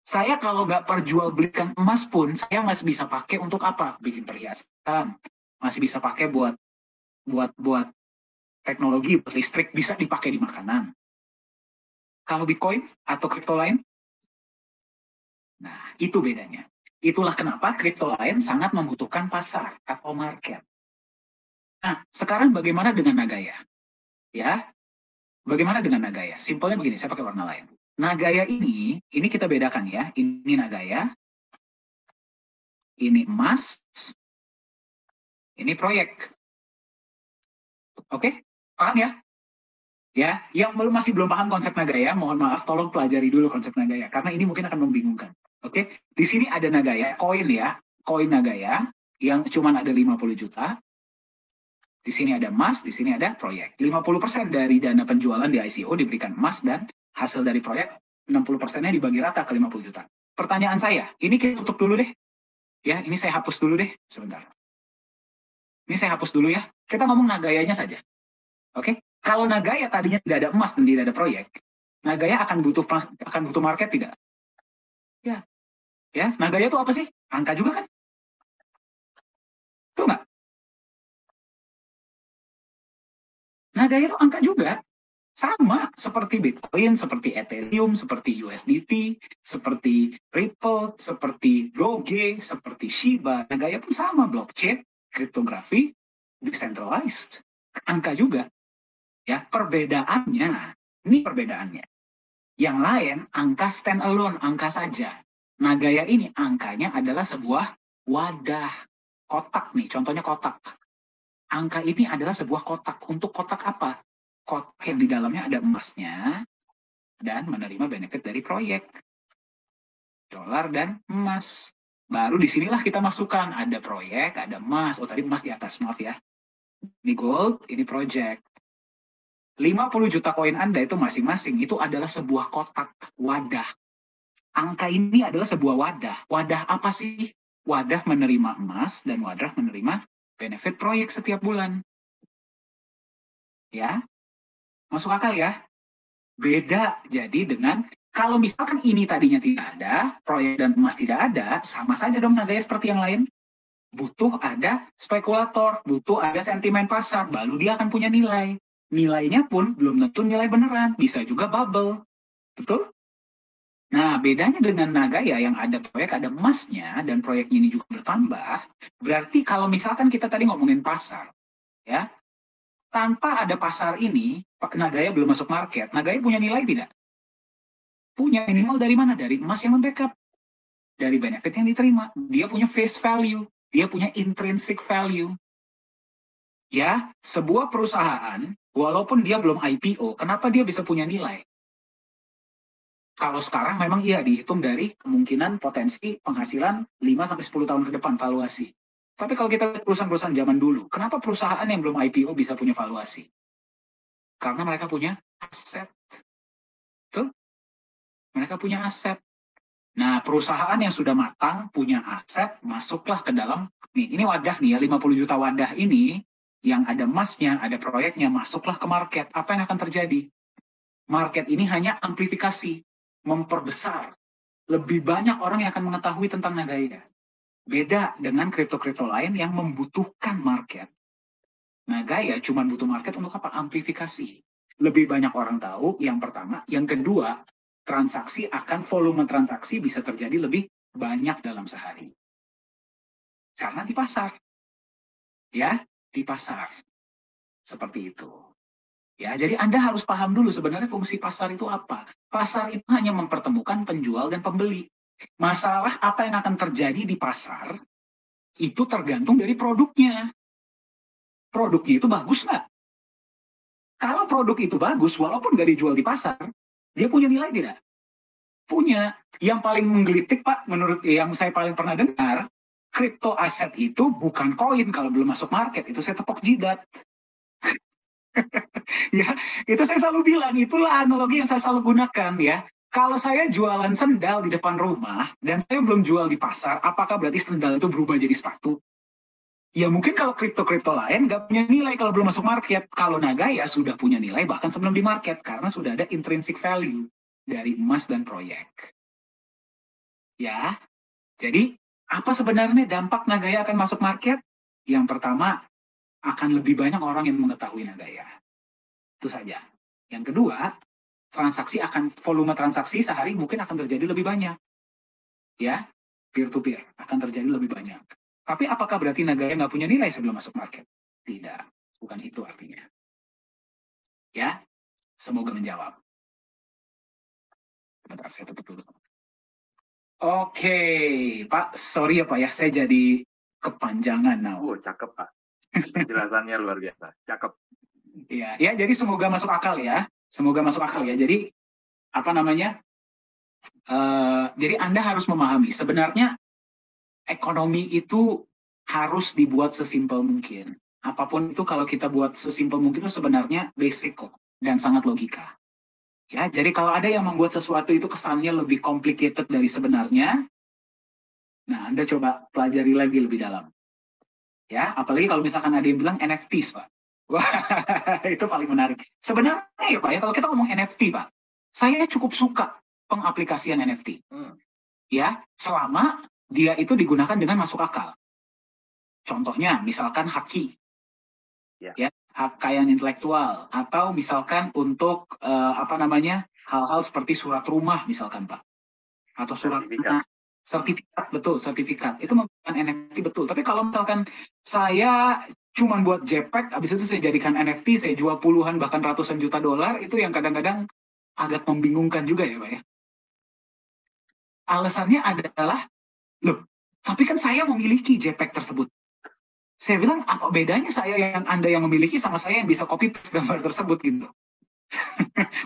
Saya kalau nggak perjualbelikan emas pun, saya masih bisa pakai untuk apa? Bikin perhiasan. Masih bisa pakai buat teknologi, buat listrik, bisa dipakai di makanan. Kalau Bitcoin atau kripto lain, nah itu bedanya. Itulah kenapa kripto lain sangat membutuhkan pasar atau market. Nah, sekarang bagaimana dengan Nagaya? Ya, bagaimana dengan Nagaya? Simpelnya begini, saya pakai warna lain. Nagaya ini kita bedakan ya. Ini Nagaya, ini emas, ini proyek. Oke, paham ya? Ya, yang masih belum paham konsep Nagaya, mohon maaf, tolong pelajari dulu konsep Nagaya, karena ini mungkin akan membingungkan. Oke, di sini ada Nagaya, koin ya, koin Nagaya, yang cuma ada 50 juta. Di sini ada emas, di sini ada proyek. 50% dari dana penjualan di ICO diberikan emas, dan hasil dari proyek 60%-nya dibagi rata ke 50 juta. Pertanyaan saya, ini kita tutup dulu deh. Ya, ini saya hapus dulu deh, sebentar. Ini saya hapus dulu ya. Kita ngomong Nagayanya saja. Oke? Kalau Nagaya tadinya tidak ada emas dan tidak ada proyek, Nagaya akan butuh market tidak? Ya. Ya, Nagaya itu apa sih? Angka juga kan? Itu nggak? Nagaya itu angka juga. Sama seperti Bitcoin, seperti Ethereum, seperti USDT, seperti Ripple, seperti Doge, seperti Shiba. Nagaya pun sama, blockchain, kriptografi, decentralized. Angka juga. Ya, perbedaannya, ini perbedaannya. Yang lain, angka stand alone, angka saja. Nagaya ini angkanya adalah sebuah wadah. Kotak nih, contohnya kotak. Angka ini adalah sebuah kotak. Untuk kotak apa? Kotak yang di dalamnya ada emasnya dan menerima benefit dari proyek. Dolar dan emas. Baru disinilah kita masukkan. Ada proyek, ada emas. Oh tadi emas di atas, maaf ya. Ini gold, ini project. 50 juta koin Anda itu masing-masing itu adalah sebuah kotak, wadah. Angka ini adalah sebuah wadah. Wadah apa sih? Wadah menerima emas dan wadah menerima benefit proyek setiap bulan. Ya, masuk akal ya? Beda jadi dengan kalau misalkan ini tadinya tidak ada, proyek dan emas tidak ada, sama saja dong nadanya seperti yang lain. Butuh ada spekulator, butuh ada sentimen pasar, baru dia akan punya nilai. Nilainya pun belum tentu nilai beneran, bisa juga bubble. Betul? Nah, bedanya dengan Nagaya yang ada proyek, ada emasnya, dan proyeknya ini juga bertambah, berarti kalau misalkan kita tadi ngomongin pasar, ya, tanpa ada pasar ini, Pak Nagaya belum masuk market. Nagaya punya nilai tidak? Punya. Minimal dari mana? Dari emas yang membackup. Dari benefit yang diterima. Dia punya face value. Dia punya intrinsic value. Ya, sebuah perusahaan, walaupun dia belum IPO, kenapa dia bisa punya nilai? Kalau sekarang memang iya dihitung dari kemungkinan potensi penghasilan 5-10 tahun ke depan valuasi. Tapi kalau kita lihat perusahaan-perusahaan zaman dulu, kenapa perusahaan yang belum IPO bisa punya valuasi? Karena mereka punya aset. Tuh, mereka punya aset. Nah, perusahaan yang sudah matang, punya aset, masuklah ke dalam, nih, ini wadah nih ya, 50 juta wadah ini, yang ada emasnya, ada proyeknya, masuklah ke market. Apa yang akan terjadi? Market ini hanya amplifikasi, memperbesar. Lebih banyak orang yang akan mengetahui tentang Nagaya. Beda dengan kripto-kripto lain yang membutuhkan market. Nagaya cuma butuh market untuk apa? Amplifikasi. Lebih banyak orang tahu, yang pertama. Yang kedua, volume transaksi bisa terjadi lebih banyak dalam sehari. Karena di pasar. Ya, di pasar. Seperti itu. Ya, jadi Anda harus paham dulu sebenarnya fungsi pasar itu apa. Pasar itu hanya mempertemukan penjual dan pembeli. Masalah apa yang akan terjadi di pasar, itu tergantung dari produknya. Produknya itu bagus nggak? Kalau produk itu bagus, walaupun nggak dijual di pasar, dia punya nilai tidak? Punya. Yang paling menggelitik, Pak, menurut yang saya paling pernah dengar, kripto aset itu bukan koin kalau belum masuk market. Itu saya tepok jidat. Ya, itu saya selalu bilang, itulah analogi yang saya selalu gunakan ya. Kalau saya jualan sendal di depan rumah, dan saya belum jual di pasar, apakah berarti sendal itu berubah jadi sepatu? Ya mungkin kalau kripto-kripto lain nggak punya nilai kalau belum masuk market. Kalau Nagaya sudah punya nilai bahkan sebelum di market, karena sudah ada intrinsic value dari emas dan proyek. Ya, jadi apa sebenarnya dampak Nagaya akan masuk market? Yang pertama, akan lebih banyak orang yang mengetahui Nagaya. Itu saja. Yang kedua, volume transaksi sehari mungkin akan terjadi lebih banyak. Ya, peer to peer akan terjadi lebih banyak. Tapi apakah berarti Nagaya nggak punya nilai sebelum masuk market? Tidak, bukan itu artinya. Ya, semoga menjawab. Bentar, saya tutup dulu. Oke, Pak, sorry ya Pak ya, saya jadi kepanjangan now. Oh, cakep Pak. Penjelasannya luar biasa, cakep. Ya, ya, jadi semoga masuk akal ya. Semoga masuk akal ya. Jadi apa namanya? Jadi Anda harus memahami sebenarnya ekonomi itu harus dibuat sesimpel mungkin. Apapun itu kalau kita buat sesimpel mungkin itu sebenarnya basic kok dan sangat logika. Ya, jadi kalau ada yang membuat sesuatu itu kesannya lebih complicated dari sebenarnya, nah Anda coba pelajari lagi lebih dalam. Ya, apalagi kalau misalkan ada yang bilang NFTs, Pak. Wah, itu paling menarik. Sebenarnya ya Pak, ya kalau kita ngomong NFT, Pak, saya cukup suka pengaplikasian NFT. Ya, selama dia itu digunakan dengan masuk akal. Contohnya, misalkan Haki. Ya, hak kekayaan intelektual, atau misalkan untuk hal-hal seperti surat rumah misalkan Pak, atau surat tanah, sertifikat, betul, sertifikat itu menggunakan NFT betul. Tapi kalau misalkan saya cuman buat JPEG, habis itu saya jadikan NFT, saya jual puluhan bahkan ratusan juta dolar, itu yang kadang-kadang agak membingungkan juga ya Pak ya. Alasannya adalah, loh, tapi kan saya memiliki JPEG tersebut. Saya bilang, apa bedanya saya yang Anda yang memiliki sama saya yang bisa copy paste gambar tersebut gitu.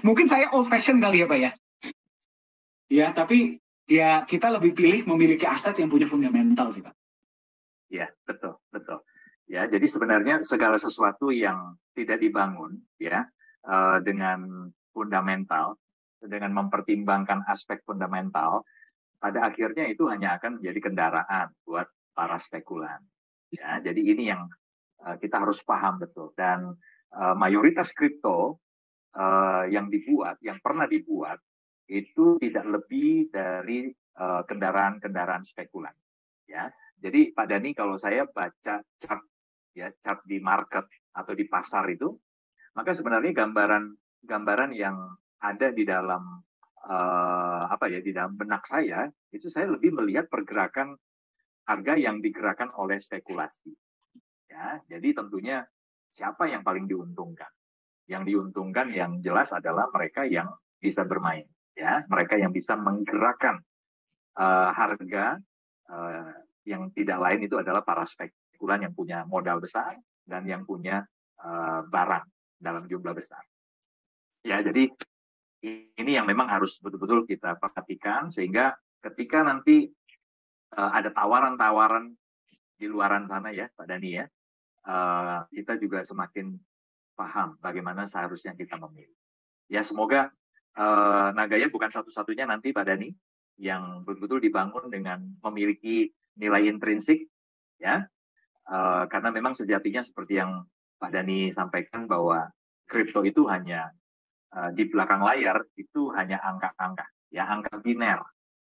Mungkin saya old fashion kali ya Pak ya. Ya, tapi ya kita lebih pilih memiliki aset yang punya fundamental sih Pak. Ya, betul, betul. Ya, jadi sebenarnya segala sesuatu yang tidak dibangun ya dengan fundamental, dengan mempertimbangkan aspek fundamental, pada akhirnya itu hanya akan menjadi kendaraan buat para spekulan. Ya, jadi ini yang kita harus paham betul. Dan mayoritas kripto yang dibuat, yang pernah dibuat, itu tidak lebih dari kendaraan-kendaraan spekulan. Ya, jadi Pak Dani, kalau saya baca chart, ya, chart di market atau di pasar itu, maka sebenarnya gambaran yang ada di dalam di dalam benak saya, itu saya lebih melihat pergerakan harga yang digerakkan oleh spekulasi. Ya, jadi tentunya siapa yang paling diuntungkan? Yang diuntungkan yang jelas adalah mereka yang bisa bermain, ya, mereka yang bisa menggerakkan harga yang tidak lain itu adalah para spekulan yang punya modal besar dan yang punya barang dalam jumlah besar. Ya, jadi ini yang memang harus betul-betul kita perhatikan sehingga ketika nanti ada tawaran-tawaran di luaran sana ya Pak Dani ya, kita juga semakin paham bagaimana seharusnya kita memilih. Ya, semoga Nagaya bukan satu-satunya nanti Pak Dani yang betul-betul dibangun dengan memiliki nilai intrinsik ya, karena memang sejatinya seperti yang Pak Dani sampaikan bahwa kripto itu hanya di belakang layar itu hanya angka-angka, ya, angka biner,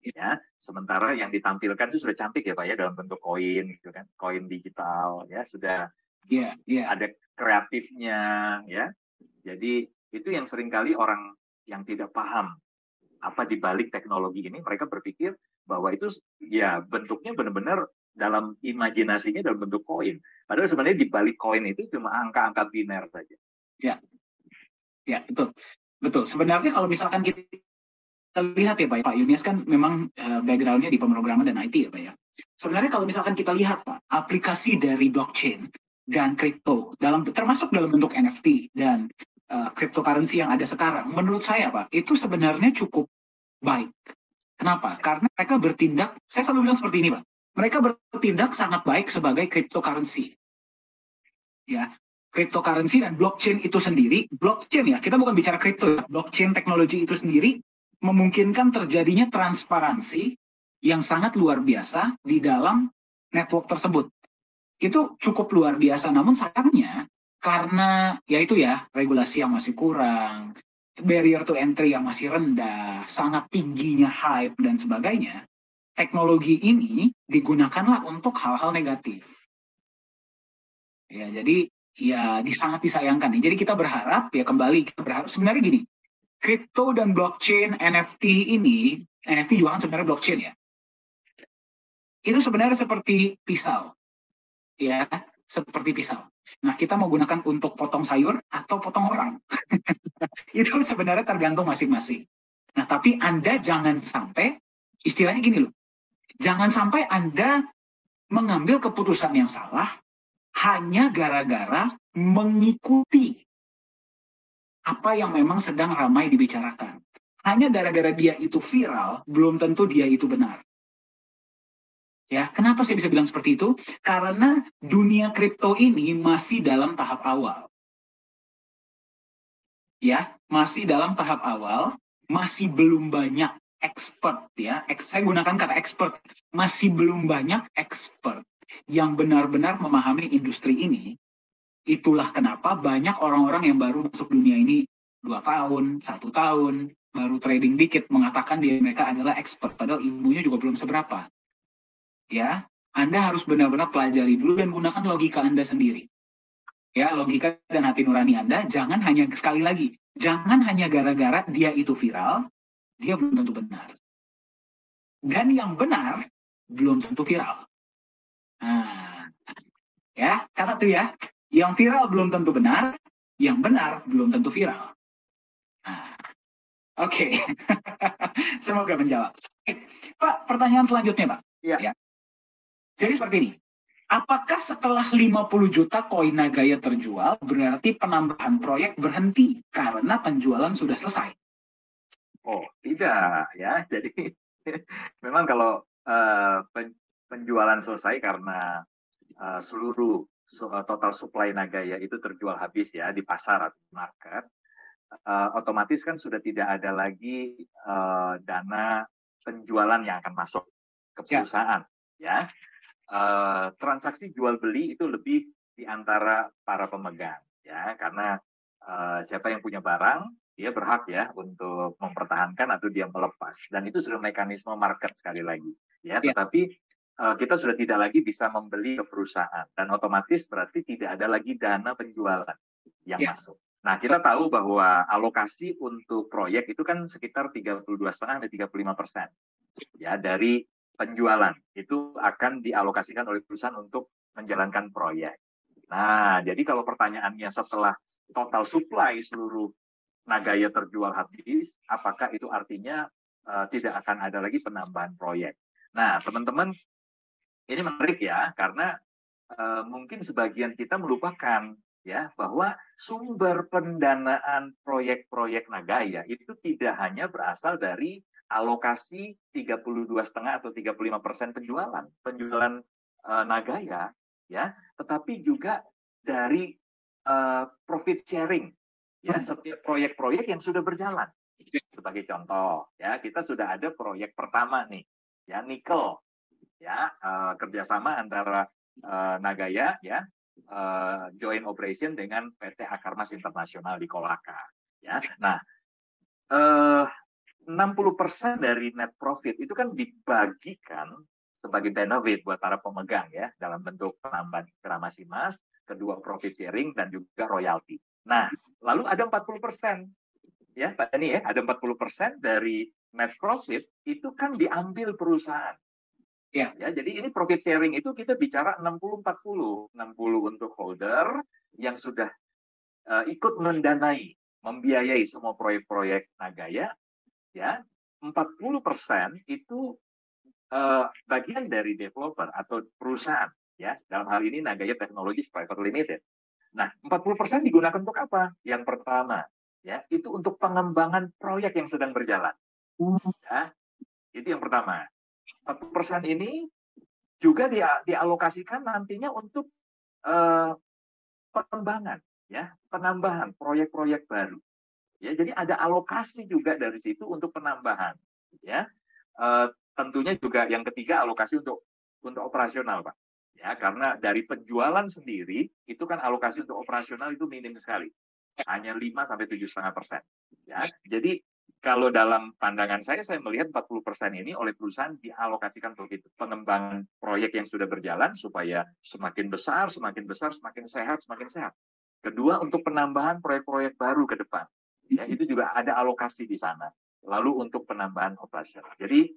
ya. Sementara yang ditampilkan itu sudah cantik ya Pak ya, dalam bentuk koin, gitu kan, koin digital, ya, sudah ada kreatifnya, ya. Jadi itu yang seringkali orang yang tidak paham apa di balik teknologi ini, mereka berpikir bahwa itu ya bentuknya benar-benar dalam imajinasinya dalam bentuk koin. Padahal sebenarnya di balik koin itu cuma angka-angka biner saja. Ya. Ya, betul. Betul. Sebenarnya kalau misalkan kita lihat ya Pak Yunias kan memang background-nya di pemrograman dan IT ya Pak ya. Sebenarnya kalau misalkan kita lihat Pak, aplikasi dari blockchain dan kripto, termasuk dalam bentuk NFT dan cryptocurrency yang ada sekarang, menurut saya Pak, itu sebenarnya cukup baik. Kenapa? Karena mereka bertindak, saya selalu bilang seperti ini Pak, mereka bertindak sangat baik sebagai cryptocurrency. Ya, cryptocurrency dan blockchain itu sendiri, blockchain ya, kita bukan bicara crypto ya, blockchain teknologi itu sendiri memungkinkan terjadinya transparansi yang sangat luar biasa di dalam network tersebut. Itu cukup luar biasa, namun sayangnya karena ya itu ya, regulasi yang masih kurang, barrier to entry yang masih rendah, sangat tingginya hype dan sebagainya, teknologi ini digunakanlah untuk hal-hal negatif. Ya, jadi ya sangat disayangkan nih. Jadi kita berharap ya kembali kita berharap sebenarnya gini, kripto dan blockchain NFT ini, NFT juga kan sebenarnya blockchain ya. Itu sebenarnya seperti pisau. Ya, seperti pisau. Nah, kita mau gunakan untuk potong sayur atau potong orang. Itu sebenarnya tergantung masing-masing. Nah, tapi Anda jangan sampai istilahnya gini loh. Jangan sampai Anda mengambil keputusan yang salah hanya gara-gara mengikuti apa yang memang sedang ramai dibicarakan. Hanya gara-gara dia itu viral, belum tentu dia itu benar. Ya, kenapa saya bisa bilang seperti itu? Karena dunia kripto ini masih dalam tahap awal. Ya, masih dalam tahap awal, masih belum banyak expert ya. Saya gunakan kata expert, masih belum banyak expert yang benar-benar memahami industri ini. Itulah kenapa banyak orang-orang yang baru masuk dunia ini 2 tahun, 1 tahun, baru trading dikit mengatakan dia mereka adalah expert, padahal ilmunya juga belum seberapa. Ya, Anda harus benar-benar pelajari dulu dan gunakan logika Anda sendiri. Ya, logika dan hati nurani Anda, jangan hanya sekali lagi, jangan hanya gara-gara dia itu viral, dia belum tentu benar. Dan yang benar belum tentu viral. Nah, ya, catat tuh ya. Yang viral belum tentu benar, yang benar belum tentu viral. Nah, oke. Semoga menjawab. Pak, pertanyaan selanjutnya, Pak. Iya. Ya. Jadi seperti ini. Apakah setelah 50 juta koin Nagaya terjual, berarti penambahan proyek berhenti karena penjualan sudah selesai? Oh, tidak ya. Jadi memang kalau penjualan selesai karena seluruh total supply Nagaya itu terjual habis ya di pasar atau market, otomatis kan sudah tidak ada lagi dana penjualan yang akan masuk ke perusahaan ya. Transaksi jual beli itu lebih di antara para pemegang ya, karena siapa yang punya barang dia berhak ya untuk mempertahankan atau dia melepas, dan itu sudah mekanisme market sekali lagi ya. Tetapi kita sudah tidak lagi bisa membeli ke perusahaan, dan otomatis berarti tidak ada lagi dana penjualan yang masuk. Nah, kita tahu bahwa alokasi untuk proyek itu kan sekitar 32,5–35% ya dari penjualan itu akan dialokasikan oleh perusahaan untuk menjalankan proyek. Nah, jadi kalau pertanyaannya setelah total supply seluruh Nagaya terjual habis, apakah itu artinya tidak akan ada lagi penambahan proyek? Nah, teman-teman, ini menarik ya, karena mungkin sebagian kita melupakan ya bahwa sumber pendanaan proyek-proyek Nagaya itu tidak hanya berasal dari alokasi 32,5 atau 35% penjualan Nagaya ya, tetapi juga dari profit sharing ya, setiap proyek-proyek yang sudah berjalan. Sebagai contoh ya, kita sudah ada proyek pertama nih ya, nikel ya, kerjasama antara Nagaya ya, joint operation dengan PT Akarmas Internasional di Kolaka ya. Nah, 60% dari net profit itu kan dibagikan sebagai benefit buat para pemegang ya, dalam bentuk penambahan gramasi emas, kedua profit sharing, dan juga royalti. Nah, lalu ada 40% ya Pak Dani ya, ada 40% dari net profit itu kan diambil perusahaan. Ya, jadi ini profit sharing itu kita bicara 60-40. 60 untuk holder yang sudah ikut mendanai, membiayai semua proyek-proyek Nagaya, ya. 40% itu bagian dari developer atau perusahaan, ya. Dalam hal ini Nagaya Technologies Private Limited. Nah, 40% digunakan untuk apa? Yang pertama, ya, itu untuk pengembangan proyek yang sedang berjalan. Ya, itu yang pertama. 40% ini juga dialokasikan nantinya untuk pengembangan, ya, penambahan proyek-proyek baru. Ya, jadi ada alokasi juga dari situ untuk penambahan. Ya, tentunya juga yang ketiga alokasi untuk operasional, Pak. Ya, karena dari penjualan sendiri itu kan alokasi untuk operasional itu minim sekali, hanya 5–7,5%. Ya, jadi kalau dalam pandangan saya melihat 40% ini oleh perusahaan dialokasikan untuk itu, pengembangan proyek yang sudah berjalan supaya semakin besar, semakin sehat, semakin sehat. Kedua, untuk penambahan proyek-proyek baru ke depan. Ya, itu juga ada alokasi di sana. Lalu untuk penambahan operasional. Jadi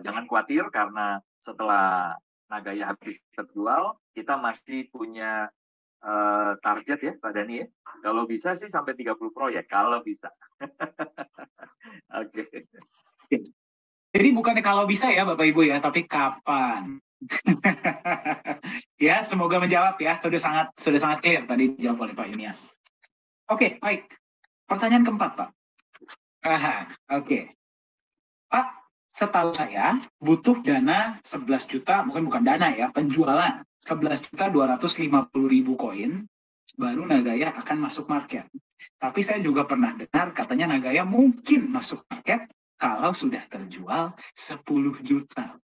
jangan khawatir karena setelah Nagaya habis terjual, kita masih punya target ya Pak Dani ya. Kalau bisa sih sampai 30 proyek, kalau bisa. Oke. Jadi bukannya kalau bisa ya Bapak Ibu ya, tapi kapan? Ya, semoga menjawab ya. Sudah sangat clear tadi dijawab oleh Pak Yunias. Oke, baik. Pertanyaan keempat, Pak. Oke. Pak, setahu saya butuh dana 11 juta, bukan dana ya, penjualan 11.250.000 koin baru Nagaya akan masuk market. Tapi saya juga pernah dengar katanya Nagaya mungkin masuk market kalau sudah terjual 10 juta.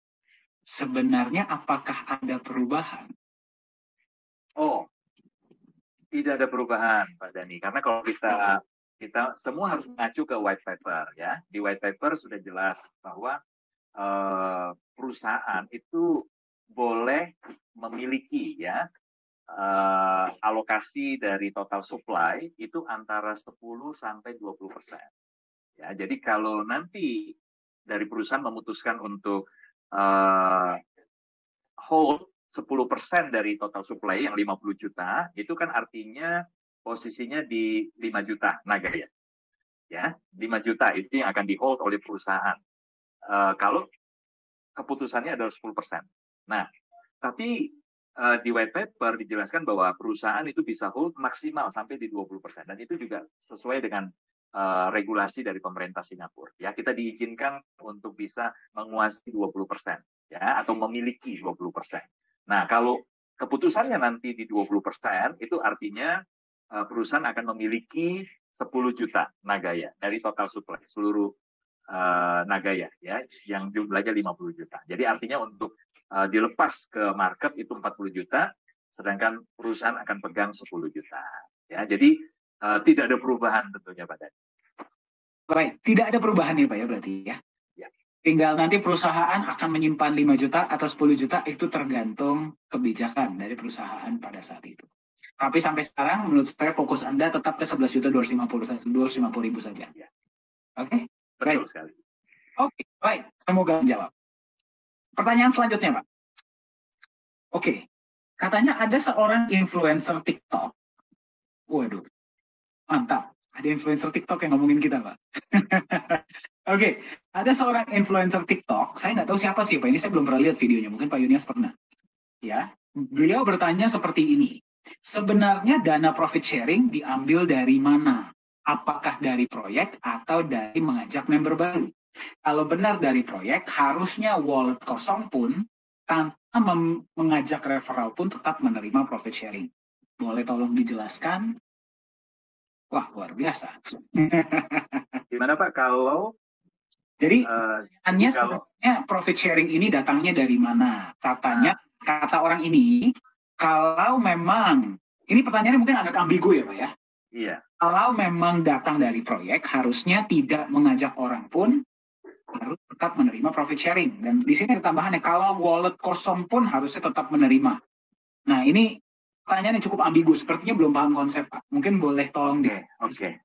Sebenarnya apakah ada perubahan? Oh, tidak ada perubahan Pak Dani, karena kalau kita semua harus mengacu ke white paper ya. Di white paper sudah jelas bahwa perusahaan itu boleh memiliki ya alokasi dari total supply itu antara 10 sampai 20%. Ya, jadi kalau nanti dari perusahaan memutuskan untuk hold 10% dari total supply yang 50 juta, itu kan artinya posisinya di 5 juta Nagaya. Ya, 5 juta itu yang akan di hold oleh perusahaan. Kalau keputusannya adalah 10%. Nah, tapi di white paper dijelaskan bahwa perusahaan itu bisa hold maksimal sampai di 20%. Dan itu juga sesuai dengan regulasi dari pemerintah Singapura. Ya, kita diizinkan untuk bisa menguasai 20%, ya, atau memiliki 20%. Nah, kalau keputusannya nanti di 20%, itu artinya perusahaan akan memiliki 10 juta Nagaya dari total supply seluruh Nagaya, ya, yang jumlahnya 50 juta. Jadi artinya untuk dilepas ke market itu 40 juta, sedangkan perusahaan akan pegang 10 juta. Ya, jadi tidak ada perubahan tentunya Pak Dhani. Baik, tidak ada perubahan ya Pak ya berarti ya? Ya. Tinggal nanti perusahaan akan menyimpan 5 juta atau 10 juta itu tergantung kebijakan dari perusahaan pada saat itu. Tapi sampai sekarang menurut saya fokus Anda tetap ke 11 juta 250 ribu saja. Ya. Oke? Betul sekali. Oke, baik. Semoga menjawab. Pertanyaan selanjutnya Pak. Oke, katanya ada seorang influencer TikTok. Waduh, mantap. Ada influencer TikTok yang ngomongin kita, Pak. Oke, ada seorang influencer TikTok. Saya nggak tahu siapa sih, Pak. Ini saya belum pernah lihat videonya. Mungkin Pak Yunias pernah. Ya, beliau bertanya seperti ini. Sebenarnya dana profit sharing diambil dari mana? Apakah dari proyek atau dari mengajak member baru? Kalau benar dari proyek, harusnya wallet kosong pun tanpa mengajak referral pun tetap menerima profit sharing. Boleh tolong dijelaskan? Wah, luar biasa. Gimana Pak kalau Jadi, jadi kalau sebenarnya profit sharing ini datangnya dari mana? Katanya, kata orang ini, kalau memang, ini pertanyaannya mungkin agak ambigu ya Pak ya? Iya. Kalau memang datang dari proyek, harusnya tidak mengajak orang pun harus tetap menerima profit sharing. Dan di sini ada tambahannya, kalau wallet kosong pun harusnya tetap menerima. Nah, ini pertanyaan yang cukup ambigu, sepertinya belum paham konsep, Pak. Mungkin boleh tolong Oke.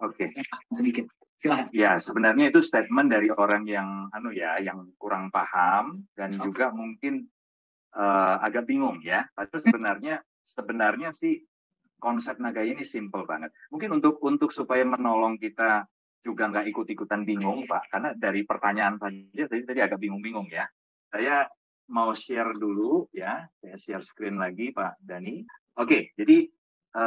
sedikit. Silahkan. Ya, sebenarnya itu statement dari orang yang yang kurang paham dan juga mungkin agak bingung ya. Padahal sebenarnya sih konsep Nagaya ini simple banget. Mungkin untuk supaya menolong kita juga nggak ikut-ikutan bingung, Pak, karena dari pertanyaan saja tadi agak bingung-bingung ya. Saya mau share dulu ya, saya share screen lagi Pak Dhani. Oke, jadi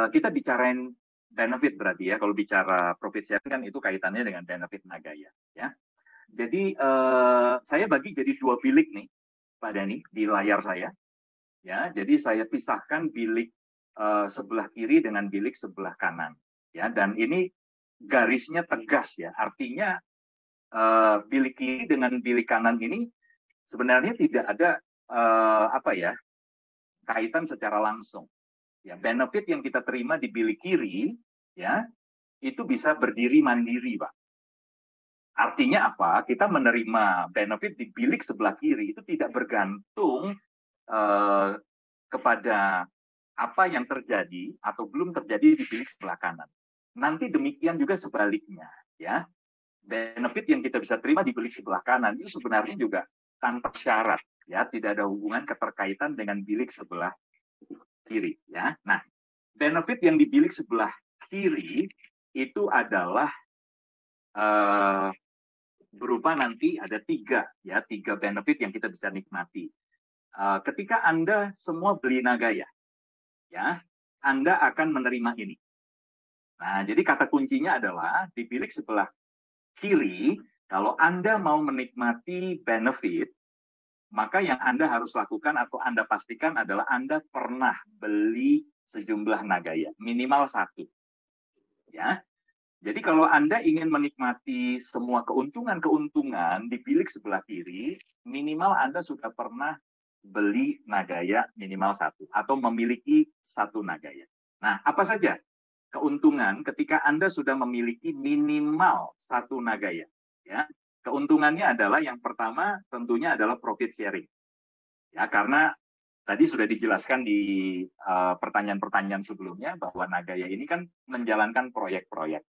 kita bicarain benefit berarti ya. Kalau bicara profit sharing kan itu kaitannya dengan benefit Nagaya ya. Jadi saya bagi jadi 2 bilik nih Pak Dhani di layar saya. Ya, jadi saya pisahkan bilik sebelah kiri dengan bilik sebelah kanan. Ya, dan ini garisnya tegas ya. Artinya bilik kiri dengan bilik kanan ini sebenarnya tidak ada kaitan secara langsung. Ya, benefit yang kita terima di bilik kiri ya itu bisa berdiri mandiri, Pak. Artinya apa? Kita menerima benefit di bilik sebelah kiri itu tidak bergantung kepada apa yang terjadi atau belum terjadi di bilik sebelah kanan. Nanti demikian juga sebaliknya, ya. Benefit yang kita bisa terima di bilik sebelah kanan itu sebenarnya juga tanpa syarat, ya, tidak ada hubungan keterkaitan dengan bilik sebelah kiri, ya. Nah, benefit yang di bilik sebelah kiri itu adalah berupa nanti ada tiga benefit yang kita bisa nikmati. Ketika Anda semua beli Nagaya, ya, Anda akan menerima ini. Nah, jadi kata kuncinya adalah di bilik sebelah kiri, kalau Anda mau menikmati benefit, maka yang Anda harus lakukan atau Anda pastikan adalah Anda pernah beli sejumlah Nagaya, minimal 1. Ya. Jadi kalau Anda ingin menikmati semua keuntungan-keuntungan di bilik sebelah kiri, minimal Anda sudah pernah beli Nagaya minimal 1 atau memiliki 1 Nagaya. Nah, apa saja keuntungan ketika Anda sudah memiliki minimal 1 Nagaya? Ya, keuntungannya adalah yang pertama tentunya adalah profit sharing. Ya, karena tadi sudah dijelaskan di pertanyaan-pertanyaan sebelumnya bahwa Nagaya ini kan menjalankan proyek-proyek.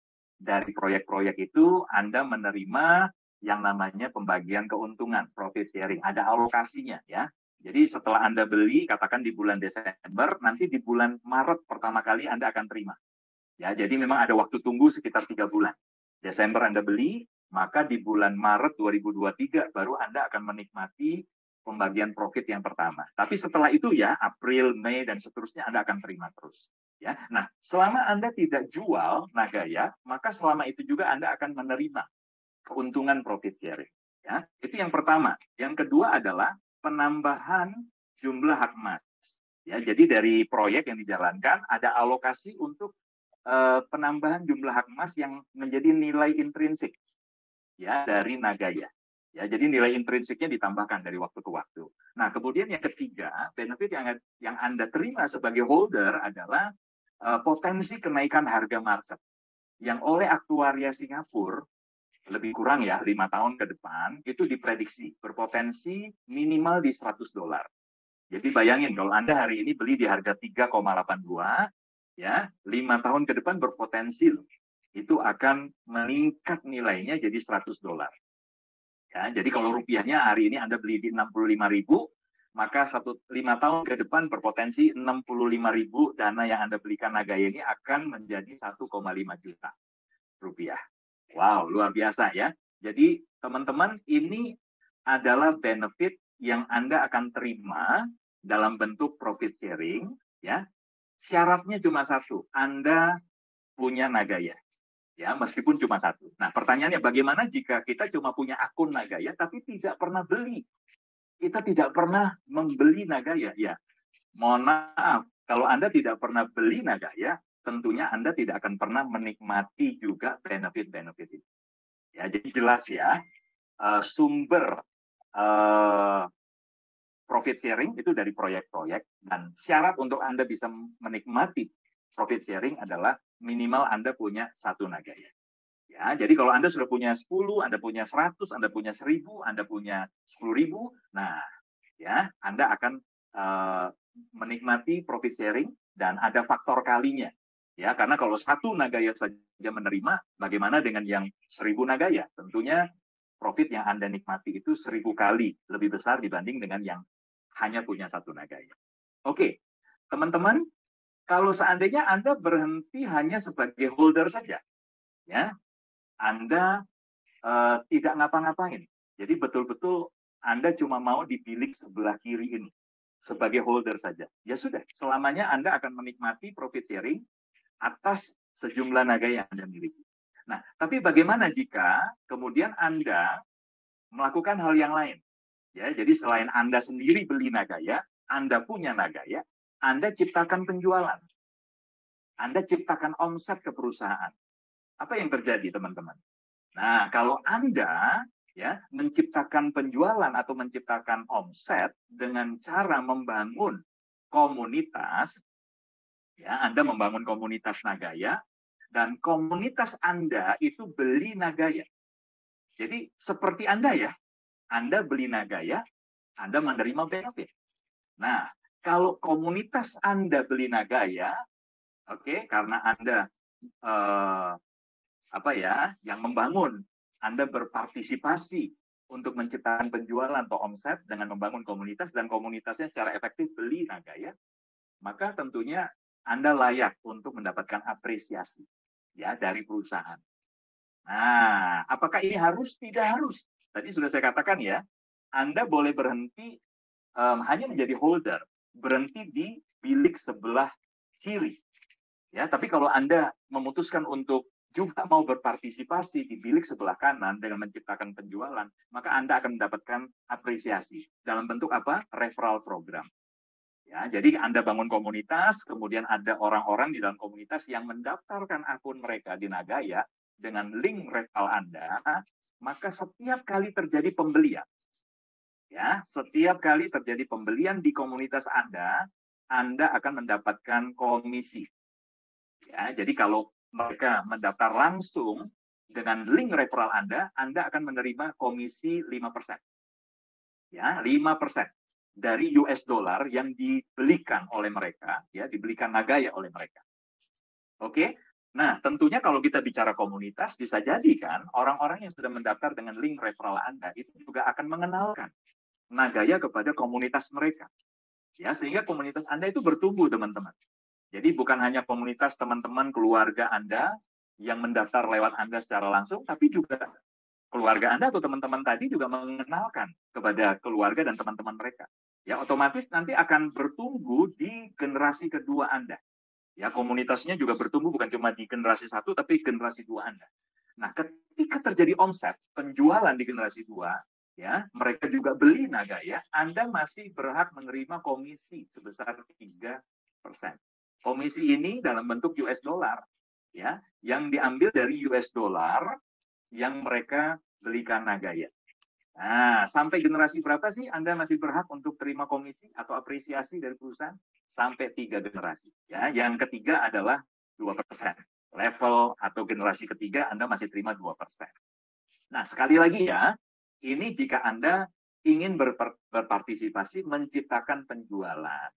Dari proyek-proyek itu Anda menerima yang namanya pembagian keuntungan, profit sharing. Ada alokasinya ya. Jadi setelah Anda beli, katakan di bulan Desember, nanti di bulan Maret pertama kali Anda akan terima. Ya, jadi memang ada waktu tunggu sekitar 3 bulan. Desember Anda beli, maka di bulan Maret 2023 baru Anda akan menikmati pembagian profit yang pertama. Tapi setelah itu ya, April, Mei, dan seterusnya Anda akan terima terus. Ya, nah, selama Anda tidak jual Nagaya, maka selama itu juga Anda akan menerima keuntungan profit sharing. Ya, itu yang pertama. Yang kedua adalah penambahan jumlah hak emas. Ya, jadi dari proyek yang dijalankan ada alokasi untuk penambahan jumlah hak emas yang menjadi nilai intrinsik ya dari Nagaya. Ya, jadi nilai intrinsiknya ditambahkan dari waktu ke waktu. Nah, kemudian yang ketiga, benefit yang Anda terima sebagai holder adalah potensi kenaikan harga market yang oleh aktuaria Singapura lebih kurang ya 5 tahun ke depan itu diprediksi berpotensi minimal di $100. Jadi bayangin kalau Anda hari ini beli di harga 3,82, ya 5 tahun ke depan berpotensi itu akan meningkat nilainya jadi $100. Ya, jadi kalau rupiahnya hari ini Anda beli di 65.000, maka 5 tahun ke depan berpotensi 65.000 dana yang Anda belikan Nagaya ini akan menjadi 1,5 juta rupiah. Wow, luar biasa ya. Jadi teman-teman, ini adalah benefit yang Anda akan terima dalam bentuk profit sharing, ya. Syaratnya cuma satu, Anda punya Nagaya, ya, meskipun cuma satu. Nah, pertanyaannya bagaimana jika kita cuma punya akun Nagaya tapi tidak pernah beli? Kita tidak pernah membeli Nagaya, ya. Mohon maaf, kalau Anda tidak pernah beli Nagaya, tentunya Anda tidak akan pernah menikmati juga benefit-benefit itu. Ya, jadi jelas ya, sumber profit sharing itu dari proyek-proyek, dan syarat untuk Anda bisa menikmati profit sharing adalah minimal Anda punya 1 Nagaya. Ya, jadi kalau Anda sudah punya 10, Anda punya 100, Anda punya 1000, Anda punya 10.000, nah ya Anda akan menikmati profit sharing dan ada faktor kalinya. Ya, karena kalau 1 Nagaya saja menerima, bagaimana dengan yang 1000 Nagaya? Tentunya profit yang Anda nikmati itu 1000 kali lebih besar dibanding dengan yang hanya punya 1 Nagaya. Oke, teman-teman, kalau seandainya Anda berhenti hanya sebagai holder saja, ya, Anda tidak ngapa-ngapain. Jadi betul-betul Anda cuma mau di bilik sebelah kiri ini sebagai holder saja. Ya sudah, selamanya Anda akan menikmati profit sharing atas sejumlah Nagaya yang Anda miliki. Nah, tapi bagaimana jika kemudian Anda melakukan hal yang lain? Ya, jadi selain Anda sendiri beli Nagaya, Anda punya Nagaya, Anda ciptakan penjualan. Anda ciptakan omset ke perusahaan. Apa yang terjadi, teman-teman? Nah, kalau Anda ya menciptakan penjualan atau menciptakan omset dengan cara membangun komunitas, ya, Anda membangun komunitas Nagaya, dan komunitas Anda itu beli Nagaya. Jadi seperti Anda ya, Anda beli Nagaya, Anda menerima benefit. Nah, kalau komunitas Anda beli Nagaya, oke, karena Anda yang membangun, Anda berpartisipasi untuk menciptakan penjualan atau omset dengan membangun komunitas, dan komunitasnya secara efektif beli Nagaya, maka tentunya Anda layak untuk mendapatkan apresiasi ya dari perusahaan. Nah, apakah ini harus? Tidak harus. Tadi sudah saya katakan ya, Anda boleh berhenti hanya menjadi holder, berhenti di bilik sebelah kiri. Ya, tapi kalau Anda memutuskan untuk juga mau berpartisipasi di bilik sebelah kanan dengan menciptakan penjualan, maka Anda akan mendapatkan apresiasi dalam bentuk apa? Referral program. Ya, jadi Anda bangun komunitas, kemudian ada orang-orang di dalam komunitas yang mendaftarkan akun mereka di Nagaya dengan link referral Anda, maka setiap kali terjadi pembelian, ya, setiap kali terjadi pembelian di komunitas Anda akan mendapatkan komisi. Ya, jadi kalau mereka mendaftar langsung dengan link referral Anda akan menerima komisi 5%. Ya, 5%. dari US dollar yang dibelikan oleh mereka, ya, dibelikan Nagaya oleh mereka. Oke? Nah, tentunya kalau kita bicara komunitas, bisa jadi kan orang-orang yang sudah mendaftar dengan link referral Anda itu juga akan mengenalkan Nagaya kepada komunitas mereka. Ya, sehingga komunitas Anda itu bertumbuh, teman-teman. Jadi bukan hanya komunitas teman-teman keluarga Anda yang mendaftar lewat Anda secara langsung, tapi juga keluarga Anda atau teman-teman tadi juga mengenalkan kepada keluarga dan teman-teman mereka. Ya, otomatis nanti akan bertumbuh di generasi kedua Anda. Ya, komunitasnya juga bertumbuh bukan cuma di generasi satu, tapi generasi dua Anda. Nah, ketika terjadi omset, penjualan di generasi dua, ya, mereka juga beli Nagaya, Anda masih berhak menerima komisi sebesar 3%. Komisi ini dalam bentuk US dollar, ya, yang diambil dari US dollar yang mereka belikan Nagaya. Nah, sampai generasi berapa sih Anda masih berhak untuk terima komisi atau apresiasi dari perusahaan? Sampai 3 generasi. Ya, yang ketiga adalah 2%. Level atau generasi ketiga Anda masih terima 2%. Nah, sekali lagi ya, ini jika Anda ingin berpartisipasi menciptakan penjualan.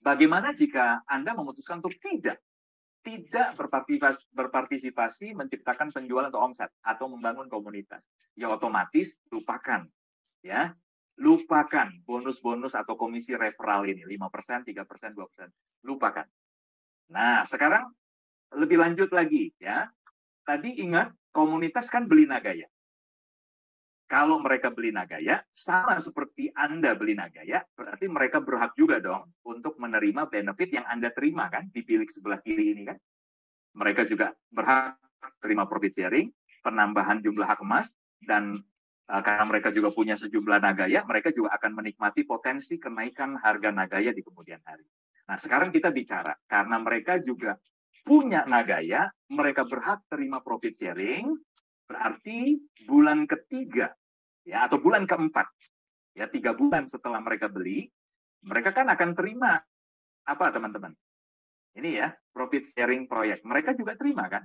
Bagaimana jika Anda memutuskan untuk tidak berpartisipasi menciptakan penjualan atau omset atau membangun komunitas? Ya otomatis lupakan, ya, lupakan bonus-bonus atau komisi referral ini 5%, 3%, 2%, lupakan. Nah, sekarang lebih lanjut lagi, ya. Tadi ingat komunitas kan beli Nagaya. Kalau mereka beli Nagaya, sama seperti Anda beli Nagaya, berarti mereka berhak juga dong untuk menerima benefit yang Anda terima kan di bilik sebelah kiri ini kan. Mereka juga berhak terima profit sharing, penambahan jumlah hak emas, dan karena mereka juga punya sejumlah Nagaya, mereka juga akan menikmati potensi kenaikan harga Nagaya di kemudian hari. Nah, sekarang kita bicara, karena mereka juga punya Nagaya, mereka berhak terima profit sharing, berarti bulan ketiga, ya, atau bulan keempat, ya, 3 bulan setelah mereka beli, mereka kan akan terima apa, teman-teman? Ini ya, profit sharing proyek. Mereka juga terima kan?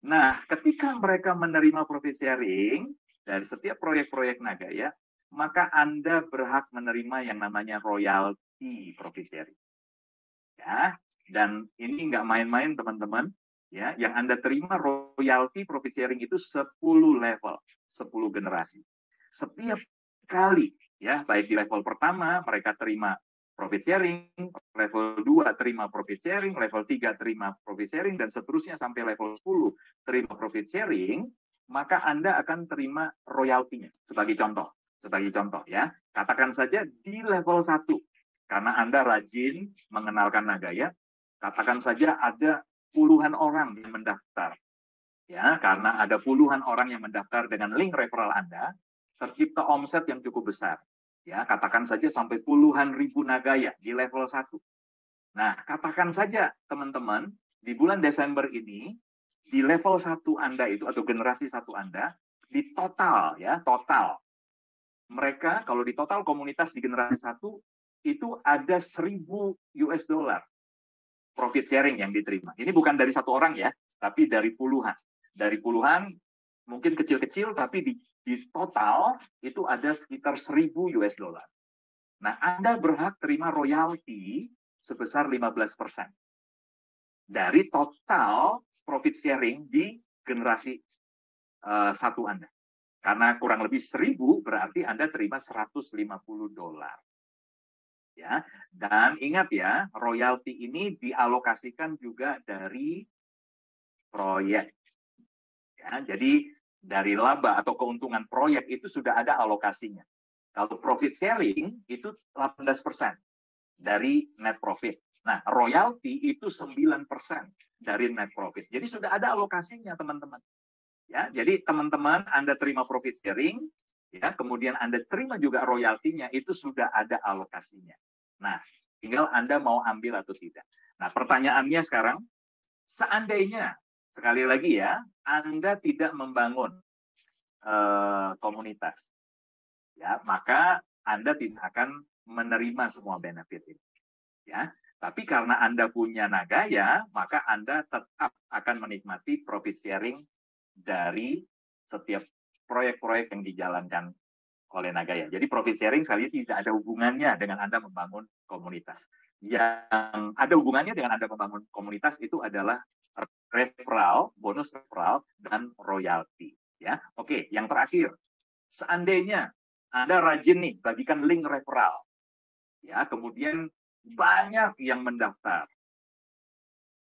Nah, ketika mereka menerima profit sharing dari setiap proyek-proyek Nagaya, maka Anda berhak menerima yang namanya royalti profit sharing. Ya, dan ini nggak main-main, teman-teman. Ya, yang Anda terima royalti profit sharing itu 10 level, 10 generasi. Setiap kali, ya, baik di level pertama mereka terima profit sharing, level 2 terima profit sharing, level 3 terima profit sharing, dan seterusnya sampai level 10 terima profit sharing, maka Anda akan terima royaltinya. Sebagai contoh ya, katakan saja di level 1, karena Anda rajin mengenalkan Nagaya, katakan saja ada puluhan orang yang mendaftar. Ya, karena ada puluhan orang yang mendaftar dengan link referral Anda, tercipta omset yang cukup besar. Ya, katakan saja sampai puluhan ribu Nagaya di level 1. Nah, katakan saja teman-teman, di bulan Desember ini, di level 1 Anda itu, atau generasi 1 Anda, di total, ya, total. Mereka, kalau di total komunitas di generasi 1, itu ada 1.000 US dollar profit sharing yang diterima. Ini bukan dari satu orang ya, tapi dari puluhan. Dari puluhan, mungkin kecil-kecil, tapi di total itu ada sekitar 1.000 US dollar. Nah, Anda berhak terima royalti sebesar 15% dari total profit sharing di generasi 1 Anda. Karena kurang lebih 1.000 berarti Anda terima 150 dolar. Ya, dan ingat ya, royalti ini dialokasikan juga dari proyek. Ya, jadi dari laba atau keuntungan proyek itu sudah ada alokasinya. Kalau profit sharing itu 18% dari net profit. Nah, royalti itu 9% dari net profit. Jadi sudah ada alokasinya, teman-teman. Ya, jadi teman-teman Anda terima profit sharing, ya, kemudian Anda terima juga royaltinya, itu sudah ada alokasinya. Nah, tinggal Anda mau ambil atau tidak. Nah, pertanyaannya sekarang, seandainya, sekali lagi ya, Anda tidak membangun komunitas, ya, maka Anda tidak akan menerima semua benefit ini. Ya, tapi karena Anda punya Nagaya, maka Anda tetap akan menikmati profit sharing dari setiap proyek-proyek yang dijalankan oleh Nagaya. Jadi profit sharing sekali tidak ada hubungannya dengan Anda membangun komunitas. Yang ada hubungannya dengan Anda membangun komunitas itu adalah referral, bonus referral, dan royalti. Ya, oke. Yang terakhir, seandainya Anda rajin nih bagikan link referral, ya, kemudian banyak yang mendaftar,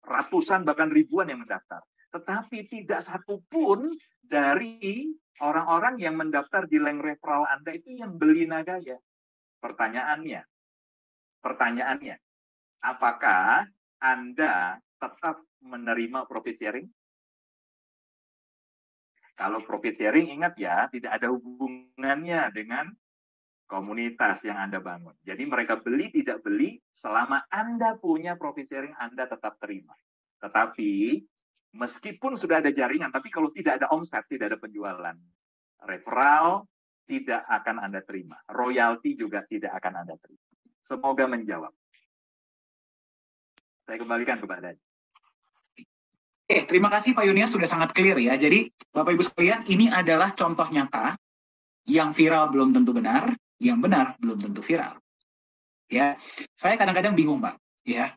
ratusan bahkan ribuan yang mendaftar, tetapi tidak satupun dari orang-orang yang mendaftar di link referral Anda itu yang beli Nagaya. Pertanyaannya, apakah Anda tetap menerima profit sharing? Kalau profit sharing, ingat ya, tidak ada hubungannya dengan komunitas yang Anda bangun. Jadi mereka beli, tidak beli, selama Anda punya profit sharing, Anda tetap terima. Tetapi, meskipun sudah ada jaringan, tapi kalau tidak ada omset, tidak ada penjualan, referral tidak akan Anda terima. Royalti juga tidak akan Anda terima. Semoga menjawab. Saya kembalikan kepada Anda. Terima kasih Pak Yunia, sudah sangat clear ya. Jadi Bapak Ibu sekalian, ini adalah contoh nyata yang viral belum tentu benar, yang benar belum tentu viral. Ya, saya kadang-kadang bingung Pak. Ya,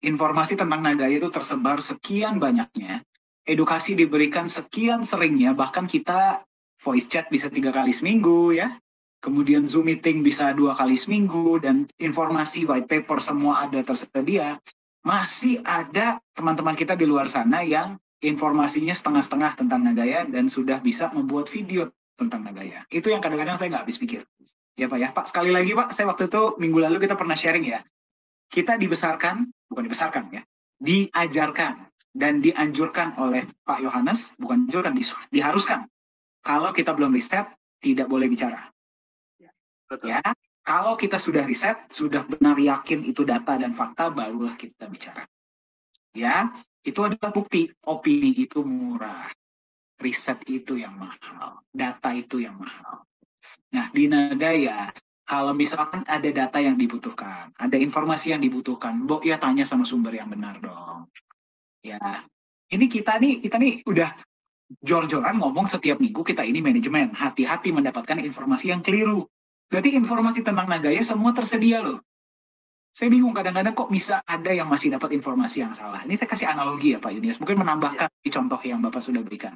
informasi tentang Nagaya itu tersebar sekian banyaknya, edukasi diberikan sekian seringnya, bahkan kita voice chat bisa 3 kali seminggu ya. Kemudian Zoom meeting bisa 2 kali seminggu, dan informasi white paper semua ada tersedia. Masih ada teman-teman kita di luar sana yang informasinya setengah-setengah tentang Nagaya dan sudah bisa membuat video tentang Nagaya. Itu yang kadang-kadang saya nggak habis pikir. Ya Pak ya, Pak sekali lagi Pak, saya waktu itu minggu lalu kita pernah sharing ya. Kita bukan dibesarkan ya, diajarkan dan dianjurkan oleh Pak Yohanes, bukan dianjurkan, diharuskan. Kalau kita belum riset, tidak boleh bicara. Betul. Ya, kalau kita sudah riset, sudah benar yakin itu data dan fakta, barulah kita bicara. Ya, itu adalah bukti. Opini itu murah, riset itu yang mahal, data itu yang mahal. Nah, di Nagaya, kalau misalkan ada data yang dibutuhkan, ada informasi yang dibutuhkan, ya tanya sama sumber yang benar dong. Ya, ini kita nih udah jor-joran ngomong setiap minggu kita ini manajemen, hati-hati mendapatkan informasi yang keliru. Berarti informasi tentang Nagaya semua tersedia loh. Saya bingung kadang-kadang kok bisa ada yang masih dapat informasi yang salah. Ini saya kasih analogi ya Pak Yunius, mungkin menambahkan di contoh yang Bapak sudah berikan.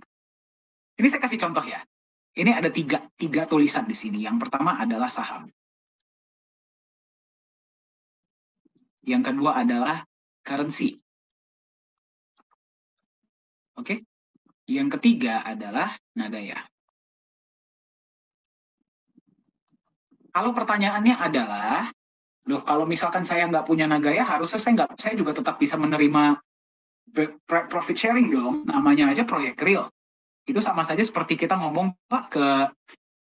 Ini saya kasih contoh ya. Ini ada tiga tulisan di sini. Yang pertama adalah saham. Yang kedua adalah currency. Oke? Yang ketiga adalah Nagaya. Kalau pertanyaannya adalah, loh kalau misalkan saya nggak punya Nagaya, harusnya saya juga tetap bisa menerima profit sharing dong. Namanya aja proyek real. Itu sama saja seperti kita ngomong Pak ke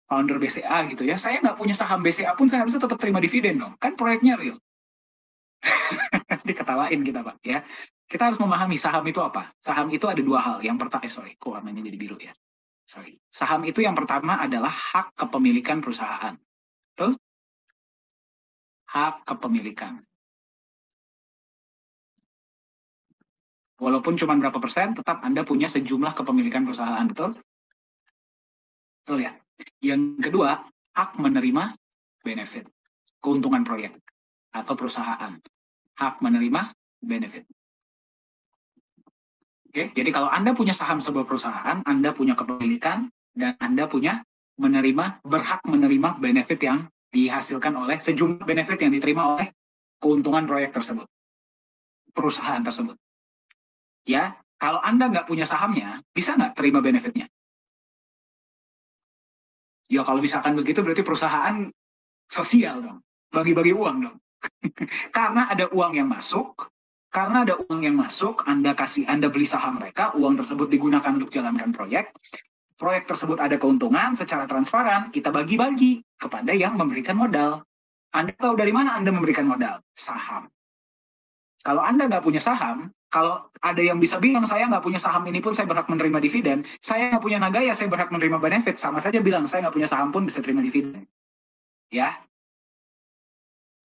founder BCA gitu ya. Saya nggak punya saham BCA pun saya harusnya tetap terima dividen dong. Kan proyeknya real. Diketawain kita Pak ya. Kita harus memahami saham itu apa. Saham itu ada dua hal. Yang pertama, kok warnanya jadi biru ya. Saham itu yang pertama adalah hak kepemilikan perusahaan. Betul? Hak kepemilikan. Walaupun cuma berapa persen, tetap Anda punya sejumlah kepemilikan perusahaan, betul? Betul ya? Yang kedua, hak menerima benefit, keuntungan proyek atau perusahaan. Hak menerima benefit. Oke, jadi kalau Anda punya saham sebuah perusahaan, Anda punya kepemilikan, dan Anda berhak menerima benefit yang dihasilkan oleh sejumlah benefit yang diterima oleh keuntungan proyek tersebut, perusahaan tersebut. Ya, kalau Anda nggak punya sahamnya, bisa nggak terima benefitnya? Ya kalau misalkan begitu berarti perusahaan sosial dong, bagi-bagi uang dong. Karena ada uang yang masuk, Anda beli saham mereka, uang tersebut digunakan untuk jalankan proyek tersebut ada keuntungan secara transparan, kita bagi-bagi kepada yang memberikan modal. Anda tahu dari mana Anda memberikan modal? Saham. Kalau Anda nggak punya saham, kalau ada yang bisa bilang saya nggak punya saham ini pun saya berhak menerima dividen, saya nggak punya Nagaya saya berhak menerima benefit, sama saja bilang saya nggak punya saham pun bisa terima dividen. Ya,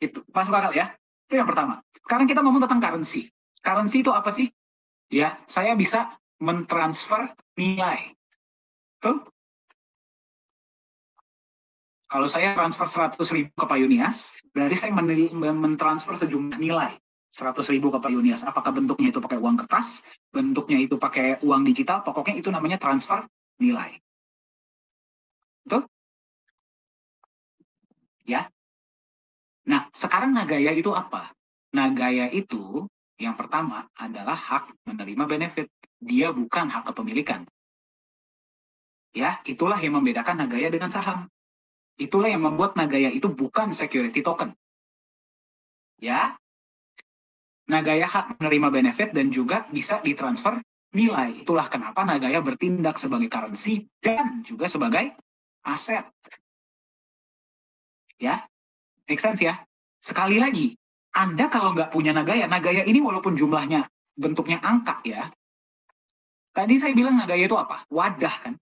itu masuk akal ya. Itu yang pertama. Sekarang kita ngomong tentang currency. Currency itu apa sih? Ya, saya bisa mentransfer nilai. Tuh. Kalau saya transfer 100.000 ke Payunias, berarti saya mentransfer sejumlah nilai 100.000 ke Payunias. Apakah bentuknya itu pakai uang kertas, bentuknya itu pakai uang digital, pokoknya itu namanya transfer nilai. Betul? Ya. Nah, sekarang Nagaya itu apa? Nagaya itu yang pertama adalah hak menerima benefit. Dia bukan hak kepemilikan. Ya, itulah yang membedakan Nagaya dengan saham. Itulah yang membuat Nagaya itu bukan security token. Ya, Nagaya hak menerima benefit dan juga bisa ditransfer nilai. Itulah kenapa Nagaya bertindak sebagai currency dan juga sebagai aset. Ya, make sense ya? Sekali lagi, Anda kalau nggak punya Nagaya, Nagaya ini walaupun jumlahnya bentuknya angka ya. Tadi saya bilang Nagaya itu apa? Wadah kan?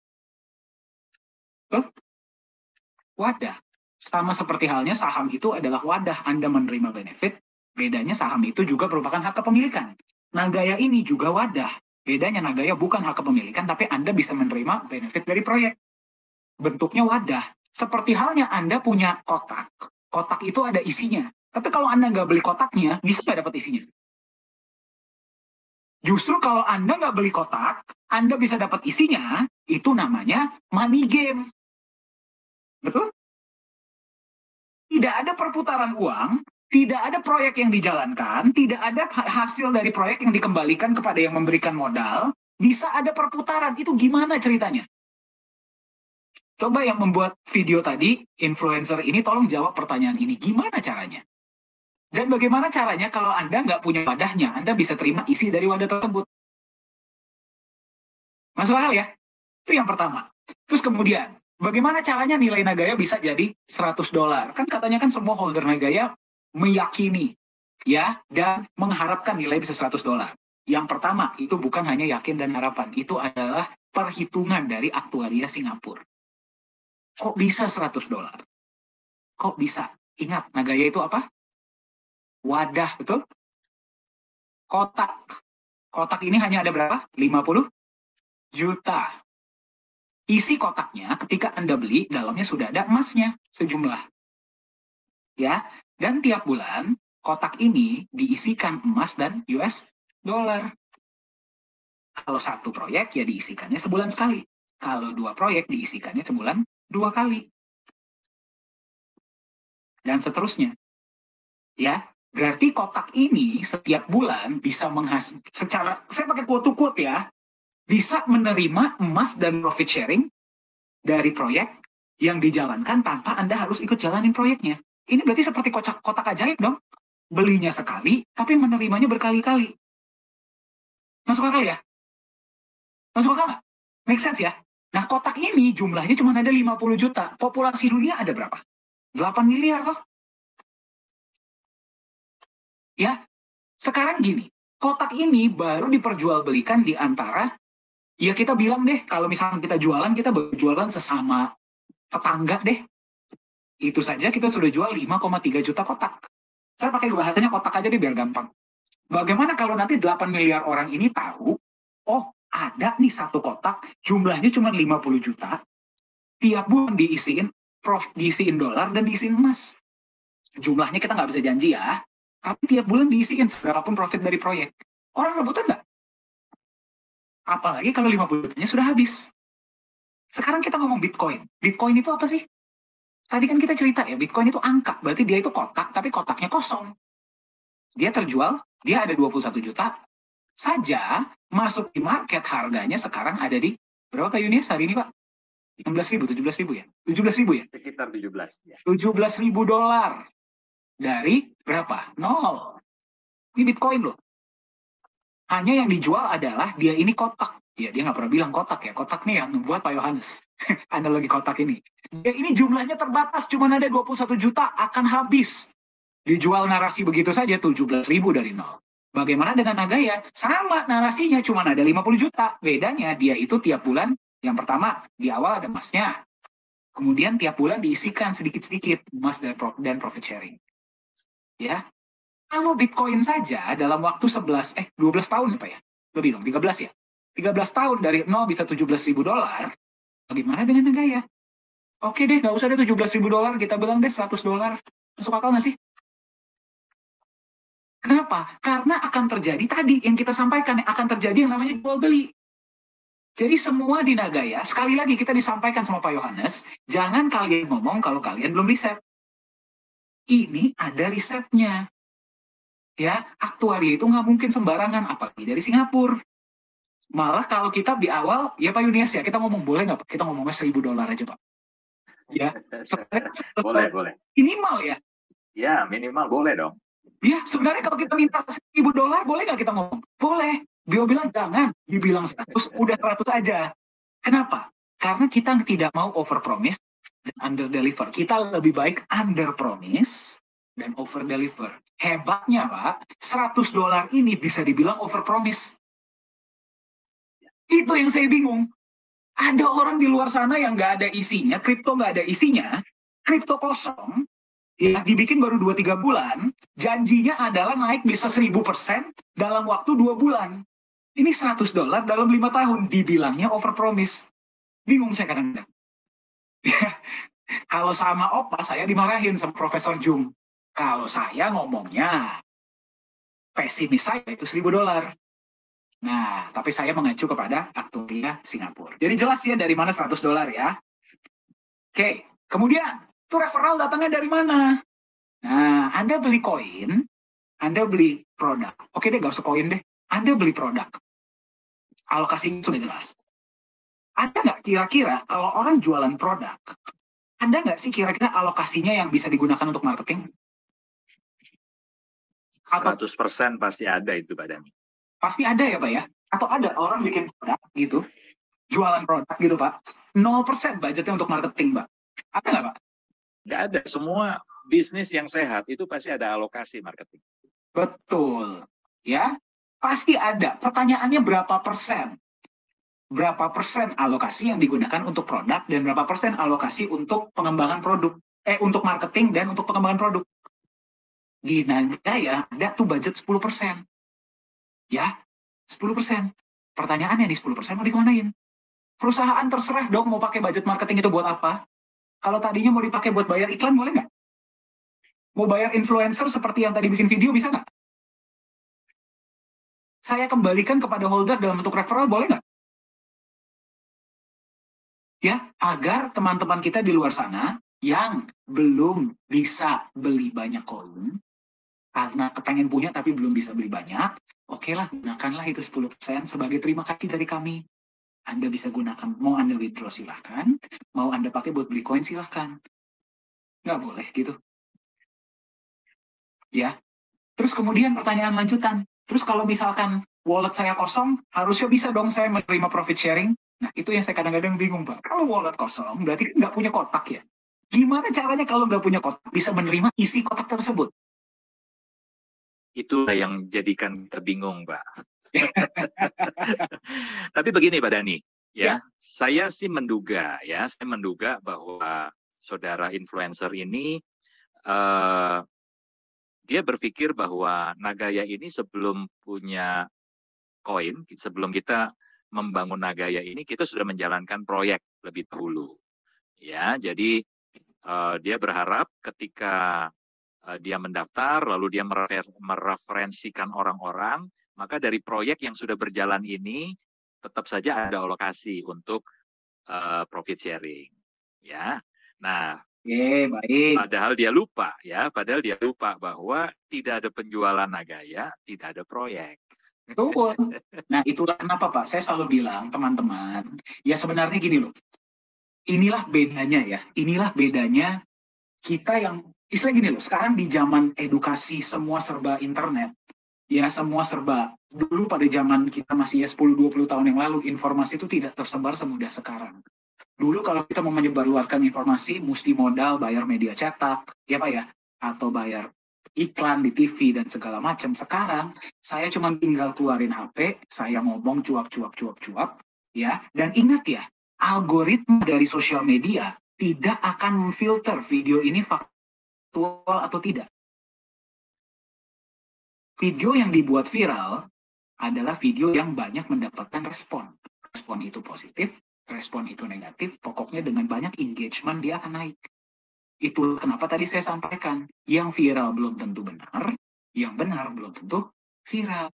Wadah. Sama seperti halnya saham itu adalah wadah Anda menerima benefit, bedanya saham itu juga merupakan hak kepemilikan. Nagaya ini juga wadah, bedanya Nagaya bukan hak kepemilikan, tapi Anda bisa menerima benefit dari proyek. Bentuknya wadah. Seperti halnya Anda punya kotak, kotak itu ada isinya. Tapi kalau Anda nggak beli kotaknya, bisa nggak dapat isinya? Justru kalau Anda nggak beli kotak, Anda bisa dapat isinya, itu namanya money game. Betul? Tidak ada perputaran uang, tidak ada proyek yang dijalankan, tidak ada hasil dari proyek yang dikembalikan kepada yang memberikan modal, bisa ada perputaran. Itu gimana ceritanya? Coba yang membuat video tadi, influencer ini tolong jawab pertanyaan ini. Gimana caranya? Dan bagaimana caranya kalau Anda nggak punya wadahnya, Anda bisa terima isi dari wadah tersebut? Masuk akal ya? Itu yang pertama. Terus kemudian, bagaimana caranya nilai Nagaya bisa jadi $100? Kan katanya kan semua holder Nagaya meyakini ya dan mengharapkan nilai bisa $100. Yang pertama, itu bukan hanya yakin dan harapan, itu adalah perhitungan dari aktuaria Singapura. Kok bisa $100? Kok bisa? Ingat, Nagaya itu apa? Wadah, betul? Kotak. Kotak ini hanya ada berapa? 50 juta. Isi kotaknya ketika Anda beli, dalamnya sudah ada emasnya sejumlah. Ya, dan tiap bulan kotak ini diisikan emas dan US dollar. Kalau satu proyek ya diisikannya sebulan sekali. Kalau dua proyek diisikannya sebulan 2 kali. Dan seterusnya. Ya, berarti kotak ini setiap bulan bisa menghasilkan secara, saya pakai quote-to-quote ya, bisa menerima emas dan profit sharing dari proyek yang dijalankan tanpa Anda harus ikut jalanin proyeknya. Ini berarti seperti kotak ajaib dong. Belinya sekali, tapi menerimanya berkali-kali. Masuk akal ya? Masuk akal nggak? Make sense ya? Nah, kotak ini jumlahnya cuma ada 50 juta. Populasi dunia ada berapa? 8 miliar toh. Ya, sekarang gini. Kotak ini baru diperjualbelikan di antara, ya kita bilang deh, kalau misalnya kita jualan, kita berjualan sesama tetangga deh. Itu saja kita sudah jual 5,3 juta kotak. Saya pakai bahasanya kotak aja deh biar gampang. Bagaimana kalau nanti 8 miliar orang ini tahu, oh ada nih satu kotak, jumlahnya cuma 50 juta, tiap bulan diisiin dolar dan diisiin emas. Jumlahnya kita nggak bisa janji ya, tapi tiap bulan diisiin seberapapun profit dari proyek. Orang rebutan nggak? Apalagi kalau 50 jutanya sudah habis. Sekarang kita ngomong Bitcoin. Bitcoin itu apa sih? Tadi kan kita cerita ya, Bitcoin itu angka, berarti dia itu kotak, tapi kotaknya kosong. Dia terjual, dia ada 21 juta saja, masuk di market harganya sekarang ada di berapa Pak Yunis hari ini Pak? 16.000, 17.000 ya? 17.000 ya? Sekitar 17 ya. $17.000 dari berapa? 0. Ini Bitcoin loh. Hanya yang dijual adalah dia ini kotak. Ya, dia nggak pernah bilang kotak ya. Kotak nih yang membuat Pak Yohanes. Analogi kotak ini. Dia ini jumlahnya terbatas, cuma ada 21 juta, akan habis. Dijual narasi begitu saja, 17.000 dari 0. Bagaimana dengan Nagaya? Sama narasinya, cuma ada 50 juta. Bedanya dia itu tiap bulan, yang pertama di awal ada emasnya. Kemudian tiap bulan diisikan sedikit-sedikit emas dan profit sharing. Ya. Kalau Bitcoin saja dalam waktu 12 tahun apa ya? Lebih dong, 13 ya. 13 tahun dari 0 bisa $17.000. Bagaimana dengan Nagaya? Oke deh, nggak usah deh $17.000, kita bilang deh $100. Masuk akal nggak sih? Kenapa? Karena akan terjadi tadi yang kita sampaikan, akan terjadi yang namanya jual beli. Jadi semua di Nagaya, sekali lagi kita disampaikan sama Pak Yohanes, jangan kalian ngomong kalau kalian belum riset. Ini ada risetnya. Ya, aktuaria itu nggak mungkin sembarangan, apalagi dari Singapura. Malah kalau kita di awal, ya Pak Yunias ya, kita ngomong boleh nggak Pak? Kita ngomongnya $1.000 aja Pak. Ya, sebenarnya Boleh. minimal ya. Ya, minimal boleh dong. Ya, sebenarnya kalau kita minta $1.000, boleh nggak kita ngomong? Boleh. Bio bilang jangan, dibilang 100, udah 100 aja. Kenapa? Karena kita tidak mau over promise dan under deliver. Kita lebih baik under promise dan over deliver. Hebatnya Pak, $100 ini bisa dibilang over promise. Itu yang saya bingung. Ada orang di luar sana yang nggak ada isinya, kripto nggak ada isinya, kripto kosong, ya dibikin baru 2-3 bulan, janjinya adalah naik bisa 1000% dalam waktu 2 bulan. Ini $100 dalam 5 tahun, dibilangnya over promise. Bingung saya kadang-kadang. Kalau sama Opa, saya dimarahin sama Profesor Jung. Kalau saya ngomongnya, pesimis saya itu $1.000. Nah, tapi saya mengacu kepada aktuaria Singapura. Jadi jelas ya dari mana $100 ya. Oke, kemudian itu referral datangnya dari mana? Nah, Anda beli koin, Anda beli produk. Oke deh, gak usah koin deh. Anda beli produk. Alokasinya sudah jelas. Ada nggak kira-kira kalau orang jualan produk, ada nggak sih kira-kira alokasinya yang bisa digunakan untuk marketing? 100% pasti ada itu Pak Dani. Pasti ada ya Pak ya? Atau ada orang bikin produk gitu, jualan produk gitu Pak, 0% budgetnya untuk marketing Pak. Ada nggak Pak? Nggak ada. Semua bisnis yang sehat itu pasti ada alokasi marketing. Betul. Ya, pasti ada. Pertanyaannya berapa persen? Berapa persen alokasi yang digunakan untuk produk dan berapa persen alokasi untuk pengembangan produk? Untuk marketing dan untuk pengembangan produk. Di Nagaya ada tuh budget 10%. Ya, 10%. Pertanyaannya nih 10% mau dikemanain? Perusahaan terserah dong mau pakai budget marketing itu buat apa. Kalau tadinya mau dipakai buat bayar iklan boleh nggak? Mau bayar influencer seperti yang tadi bikin video bisa nggak? Saya kembalikan kepada holder dalam bentuk referral boleh nggak? Ya, agar teman-teman kita di luar sana yang belum bisa beli banyak koin, karena kepengen punya tapi belum bisa beli banyak, oke lah, gunakanlah itu 10% sebagai terima kasih dari kami. Anda bisa gunakan, mau Anda withdraw silahkan, mau Anda pakai buat beli koin silahkan. Nggak boleh gitu. Ya, terus kemudian pertanyaan lanjutan, terus kalau misalkan wallet saya kosong, harusnya bisa dong saya menerima profit sharing. Nah, itu yang saya kadang-kadang bingung, Pak. Kalau wallet kosong, berarti kan nggak punya kotak ya. Gimana caranya kalau nggak punya kotak bisa menerima isi kotak tersebut? Itulah yang jadikan kita bingung, Pak. Tapi begini, Pak Dani, ya, saya sih menduga, saya menduga bahwa saudara influencer ini dia berpikir bahwa Nagaya ini sebelum punya koin, sebelum kita membangun Nagaya ini, kita sudah menjalankan proyek lebih dahulu. Ya, jadi dia berharap ketika dia mendaftar, lalu dia mereferensikan orang-orang, maka dari proyek yang sudah berjalan ini tetap saja ada alokasi untuk profit sharing. Ya, nah. Baik. Padahal dia lupa bahwa tidak ada penjualan Nagaya, tidak ada proyek. Betul. Nah, itulah kenapa Pak, saya selalu bilang teman-teman, ya sebenarnya gini loh, inilah bedanya ya, inilah bedanya kita yang, istilah gini loh, sekarang di zaman edukasi semua serba internet, ya semua serba, dulu pada zaman kita masih ya 10-20 tahun yang lalu, informasi itu tidak tersebar semudah sekarang. Dulu kalau kita mau menyebarluaskan informasi, mesti modal bayar media cetak, ya Pak ya, atau bayar iklan di TV dan segala macam. Sekarang saya cuma tinggal keluarin HP, saya ngomong cuap, ya. Dan ingat ya, algoritma dari sosial media tidak akan memfilter video ini faktual atau tidak. Video yang dibuat viral adalah video yang banyak mendapatkan respon. Respon itu positif, respon itu negatif, pokoknya dengan banyak engagement dia akan naik. Itu kenapa tadi saya sampaikan, yang viral belum tentu benar, yang benar belum tentu viral.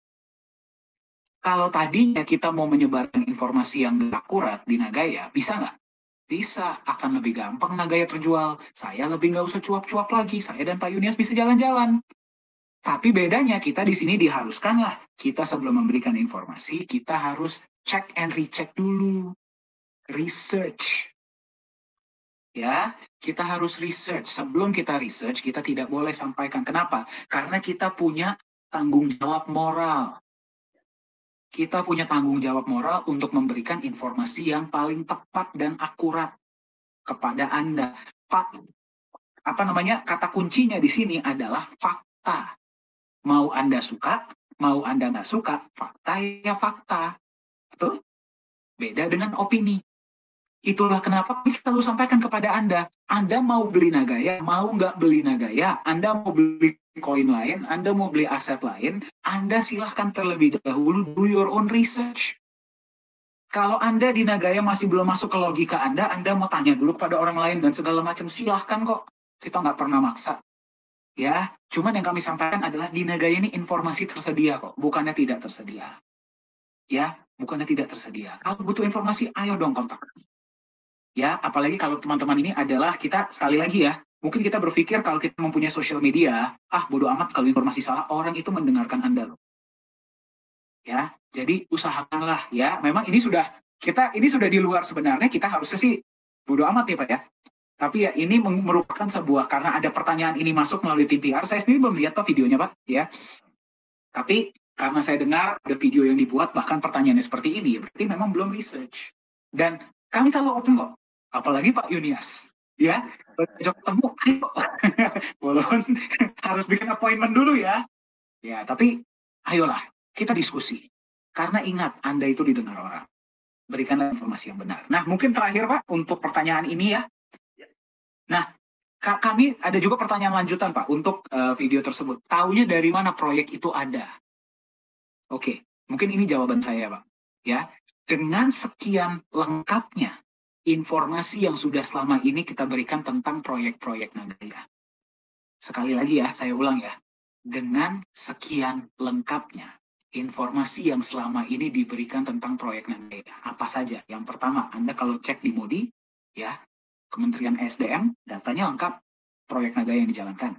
Kalau tadinya kita mau menyebarkan informasi yang gak akurat di Nagaya, bisa nggak? Bisa, akan lebih gampang Nagaya terjual. Saya lebih nggak usah cuap-cuap lagi, saya dan Pak Yunias bisa jalan-jalan. Tapi bedanya kita di sini diharuskanlah, kita sebelum memberikan informasi, kita harus check and recheck dulu. Research. Ya, kita harus research. Sebelum kita research, kita tidak boleh sampaikan. Kenapa? Karena kita punya tanggung jawab moral. Kita punya tanggung jawab moral untuk memberikan informasi yang paling tepat dan akurat kepada Anda. Kata kuncinya di sini adalah fakta. Mau Anda suka, mau Anda nggak suka, fakta ya fakta. Betul? Beda dengan opini. Itulah kenapa kami selalu sampaikan kepada Anda. Anda mau beli Nagaya, mau nggak beli Nagaya, Anda mau beli koin lain, Anda mau beli aset lain, Anda silahkan terlebih dahulu do your own research. Kalau Anda di Nagaya masih belum masuk ke logika Anda mau tanya dulu pada orang lain dan segala macam, silahkan kok. Kita nggak pernah maksa. Ya, cuman yang kami sampaikan adalah di Nagaya ini informasi tersedia kok, bukannya tidak tersedia. Ya, bukannya tidak tersedia. Kalau butuh informasi, ayo dong kontak. Ya, apalagi kalau teman-teman ini adalah kita, sekali lagi ya, mungkin kita berpikir kalau kita mempunyai sosial media, bodo amat kalau informasi salah, orang itu mendengarkan Anda loh. Ya, jadi usahakanlah ya, memang ini sudah di luar sebenarnya, kita harusnya sih bodo amat ya Pak ya. Tapi ya ini merupakan sebuah, karena ada pertanyaan ini masuk melalui tim PR, saya sendiri belum lihat Pak videonya Pak, ya. Tapi karena saya dengar ada video yang dibuat, bahkan pertanyaannya seperti ini, berarti memang belum research. Dan kami selalu open kok, apalagi Pak Yunias, ya. Besok ketemu, ayo. Walaupun harus bikin appointment dulu ya. Ya, tapi ayolah, kita diskusi. Karena ingat, Anda itu didengar orang. Berikanlah informasi yang benar. Nah, mungkin terakhir Pak, untuk pertanyaan ini ya. Nah, kami ada juga pertanyaan lanjutan Pak untuk video tersebut. Taunya dari mana proyek itu ada? Oke, mungkin ini jawaban saya Pak. Ya, dengan sekian lengkapnya informasi yang sudah selama ini kita berikan tentang proyek-proyek Nagaya. Sekali lagi ya, saya ulang ya. Dengan sekian lengkapnya informasi yang selama ini diberikan tentang proyek Nagaya. Apa saja? Yang pertama, Anda kalau cek di Modi, ya, Kementerian SDM, datanya lengkap proyek Nagaya yang dijalankan.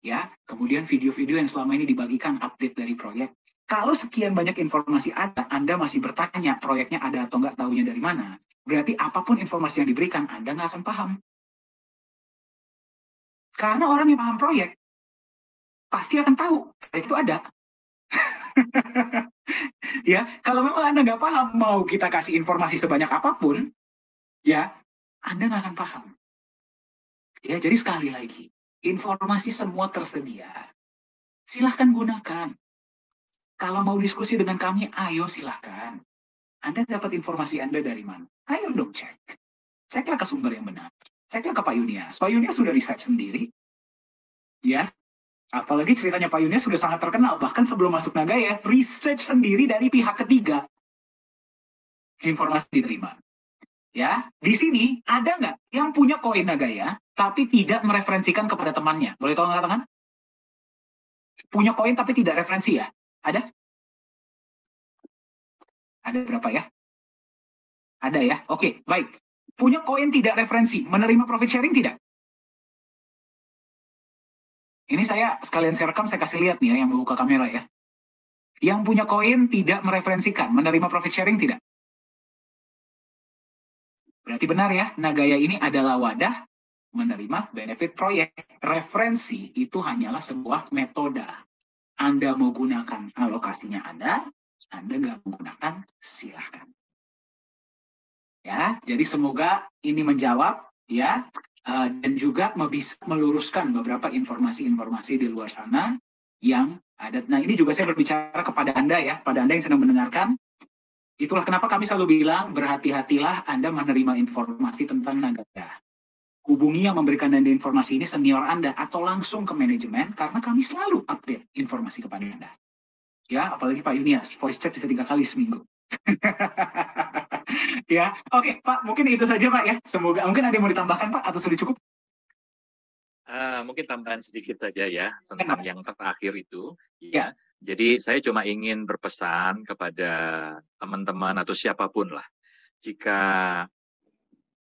Ya, kemudian video-video yang selama ini dibagikan update dari proyek. Kalau sekian banyak informasi ada, Anda masih bertanya proyeknya ada atau nggak, tahunya dari mana? Berarti apapun informasi yang diberikan, Anda nggak akan paham. Karena orang yang paham proyek, pasti akan tahu proyek itu ada. Ya, kalau memang Anda nggak paham, mau kita kasih informasi sebanyak apapun, ya, Anda nggak akan paham. Ya, jadi sekali lagi, informasi semua tersedia. Silahkan gunakan. Kalau mau diskusi dengan kami, ayo silahkan. Anda dapat informasi Anda dari mana? Ayo dong cek. Ceklah ke sumber yang benar. Ceklah ke Pak Yunias. Pak Yunias sudah riset sendiri. Ya, apalagi ceritanya Pak Yunias sudah sangat terkenal. Bahkan sebelum masuk Nagaya, research sendiri dari pihak ketiga. Informasi diterima. Ya, di sini ada nggak yang punya koin Nagaya tapi tidak mereferensikan kepada temannya? Boleh tolong angkat tangan? Punya koin tapi tidak referensi ya? Ada? Ada berapa ya? Ada ya? Oke, baik. Punya koin tidak referensi, menerima profit sharing tidak? Ini saya sekalian saya rekam, saya kasih lihat nih ya yang membuka kamera ya. Yang punya koin tidak mereferensikan, menerima profit sharing tidak? Berarti benar ya, Nagaya ini adalah wadah menerima benefit proyek. Referensi itu hanyalah sebuah metode. Anda mau gunakan alokasinya Anda nggak menggunakan, silahkan. Ya, jadi semoga ini menjawab ya, dan juga bisa meluruskan beberapa informasi-informasi di luar sana yang ada. Nah, ini juga saya berbicara kepada Anda ya, pada Anda yang sedang mendengarkan. Itulah kenapa kami selalu bilang, berhati-hatilah Anda menerima informasi tentang Nagaya. Hubungi yang memberikan Anda informasi ini senior Anda atau langsung ke manajemen, karena kami selalu update informasi kepada Anda. Ya, apalagi Pak Yunias, voice chat bisa 3 kali seminggu. Ya, oke Pak, mungkin itu saja Pak ya. Semoga mungkin ada yang mau ditambahkan Pak atau sudah cukup? Mungkin tambahan sedikit saja ya tentang yang terakhir itu. Ya. Ya, jadi saya cuma ingin berpesan kepada teman-teman atau siapapun lah, jika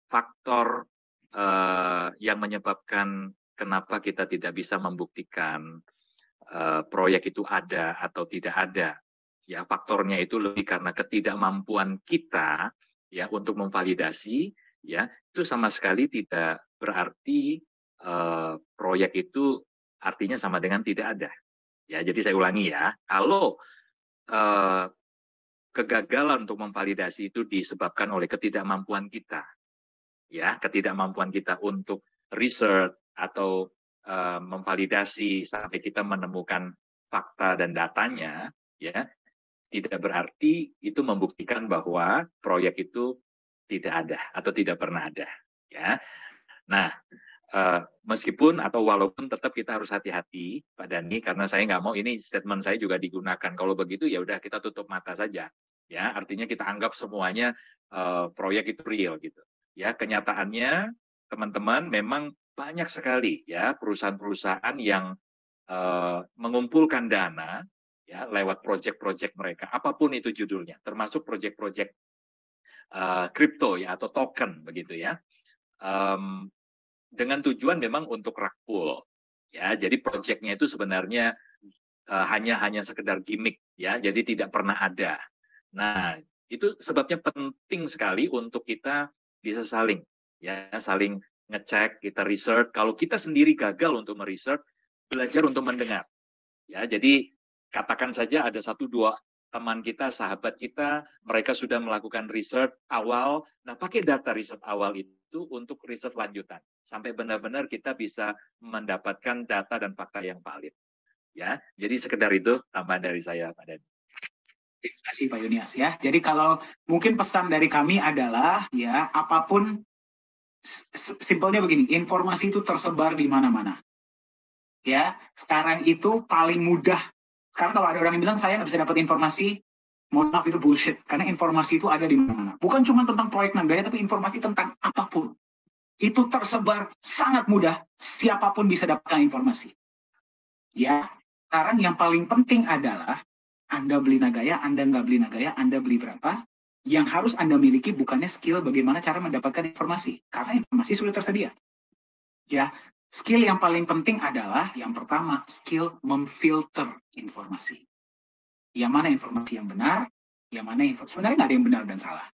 faktor yang menyebabkan kenapa kita tidak bisa membuktikan proyek itu ada atau tidak ada, ya faktornya itu lebih karena ketidakmampuan kita ya untuk memvalidasi, ya itu sama sekali tidak berarti proyek itu artinya sama dengan tidak ada. Ya, jadi saya ulangi ya, kalau kegagalan untuk memvalidasi itu disebabkan oleh ketidakmampuan kita, ya ketidakmampuan kita untuk research atau memvalidasi sampai kita menemukan fakta dan datanya, ya tidak berarti itu membuktikan bahwa proyek itu tidak ada atau tidak pernah ada, ya. Nah, meskipun atau walaupun tetap kita harus hati-hati Pak Dhani, karena saya nggak mau ini statement saya juga digunakan. Kalau begitu ya udah kita tutup mata saja, ya artinya kita anggap semuanya proyek itu real gitu. Ya kenyataannya teman-teman memang banyak sekali ya perusahaan-perusahaan yang mengumpulkan dana ya lewat proyek-proyek mereka, apapun itu judulnya, termasuk proyek-proyek kripto ya atau token begitu ya. Dengan tujuan memang untuk rakpul, ya. Jadi proyeknya itu sebenarnya hanya sekedar gimmick, ya. Jadi tidak pernah ada. Nah, itu sebabnya penting sekali untuk kita bisa saling ngecek, kita research. Kalau kita sendiri gagal untuk meresearch, belajar untuk mendengar. Ya, jadi katakan saja ada 1-2 teman kita, sahabat kita, mereka sudah melakukan research awal. Nah, pakai data riset awal itu untuk riset lanjutan sampai benar-benar kita bisa mendapatkan data dan fakta yang valid. Ya, jadi sekedar itu tambahan dari saya, Pak Dhani. Terima kasih Pak Yunias ya. Jadi kalau mungkin pesan dari kami adalah ya apapun simpelnya begini, informasi itu tersebar di mana-mana. Ya, sekarang itu paling mudah. Sekarang kalau ada orang yang bilang saya nggak bisa dapat informasi, mohon maaf itu bullshit. Karena informasi itu ada di mana-mana. Bukan cuma tentang proyek Nagaya, tapi informasi tentang apapun. Itu tersebar sangat mudah. Siapapun bisa dapatkan informasi. Ya, sekarang yang paling penting adalah Anda beli Nagaya, Anda nggak beli Nagaya, Anda beli berapa. Yang harus Anda miliki bukannya skill bagaimana cara mendapatkan informasi. Karena informasi sudah tersedia. Ya, skill yang paling penting adalah yang pertama, skill memfilter informasi. Yang mana informasi yang benar, yang mana sebenarnya nggak ada yang benar dan salah.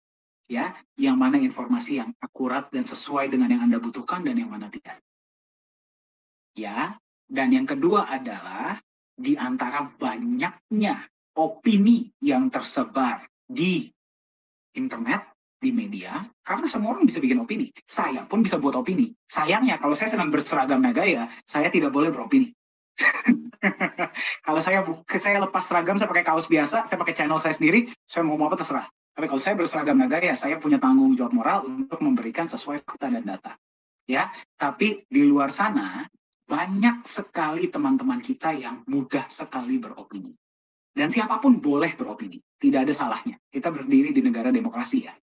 Ya, yang mana informasi yang akurat dan sesuai dengan yang Anda butuhkan dan yang mana tidak. Ya, dan yang kedua adalah di antara banyaknya opini yang tersebar di internet, di media, karena semua orang bisa bikin opini. Saya pun bisa buat opini. Sayangnya kalau saya sedang berseragam Nagaya, saya tidak boleh beropini. Kalau saya lepas seragam, saya pakai kaos biasa, saya pakai channel saya sendiri, saya mau apa terserah. Tapi kalau saya berseragam Nagaya, saya punya tanggung jawab moral untuk memberikan sesuai fakta dan data. Ya, tapi di luar sana banyak sekali teman-teman kita yang mudah sekali beropini. Dan siapapun boleh beropini, tidak ada salahnya. Kita berdiri di negara demokrasi ya.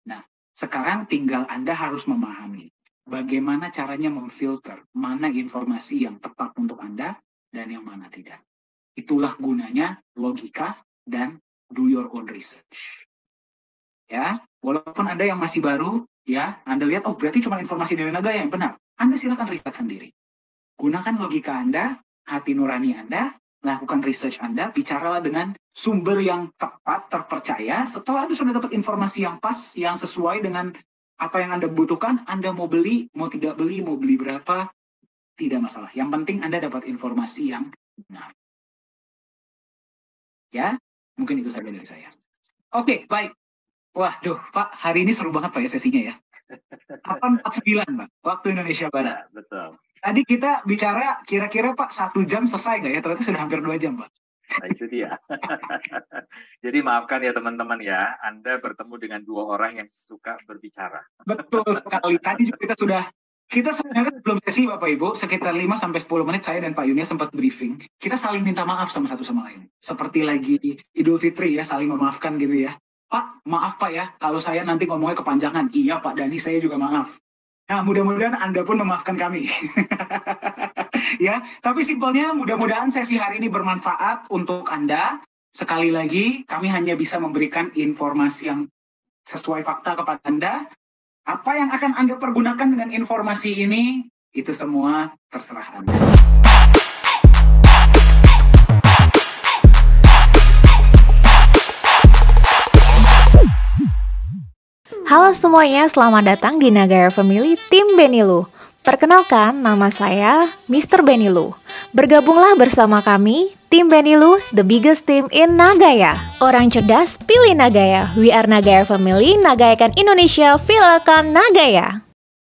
Nah, sekarang tinggal Anda harus memahami bagaimana caranya memfilter mana informasi yang tepat untuk Anda dan yang mana tidak. Itulah gunanya logika dan do your own research. Ya, walaupun Anda yang masih baru, ya, Anda lihat, oh berarti cuma informasi dari Nagaya yang benar. Anda silakan riset sendiri. Gunakan logika Anda, hati nurani Anda, lakukan research Anda, bicaralah dengan sumber yang tepat, terpercaya. Setelah Anda sudah dapat informasi yang pas, yang sesuai dengan apa yang Anda butuhkan, Anda mau beli, mau tidak beli, mau beli berapa, tidak masalah. Yang penting Anda dapat informasi yang benar. Ya, mungkin itu saja dari saya. Oke, baik. Waduh, Pak, hari ini seru banget Pak ya sesinya ya. 8:49 Pak, waktu Indonesia Barat. Ya, betul. Tadi kita bicara kira-kira Pak 1 jam selesai nggak ya? Ternyata sudah hampir 2 jam Pak. Nah itu dia. Jadi maafkan ya teman-teman ya, Anda bertemu dengan 2 orang yang suka berbicara. Betul sekali. Tadi juga kita sebenarnya sebelum sesi Bapak Ibu, sekitar 5-10 menit saya dan Pak Yunia sempat briefing. Kita saling minta maaf sama satu sama lain. Seperti lagi Idul Fitri ya, saling memaafkan gitu ya. Pak, maaf Pak ya, kalau saya nanti ngomongnya kepanjangan. Iya Pak Dhani, saya juga maaf. Nah, mudah-mudahan Anda pun memaafkan kami. Ya, tapi simpelnya mudah-mudahan sesi hari ini bermanfaat untuk Anda. Sekali lagi, kami hanya bisa memberikan informasi yang sesuai fakta kepada Anda. Apa yang akan Anda pergunakan dengan informasi ini, itu semua terserah Anda. Halo semuanya, selamat datang di Nagaya Family Tim Benilu. Perkenalkan, nama saya Mr. Benilu. Bergabunglah bersama kami, Tim Benilu, the biggest team in Nagaya. Orang cerdas, pilih Nagaya. We are Nagaya Family, nagayakan Indonesia, viralkan Nagaya.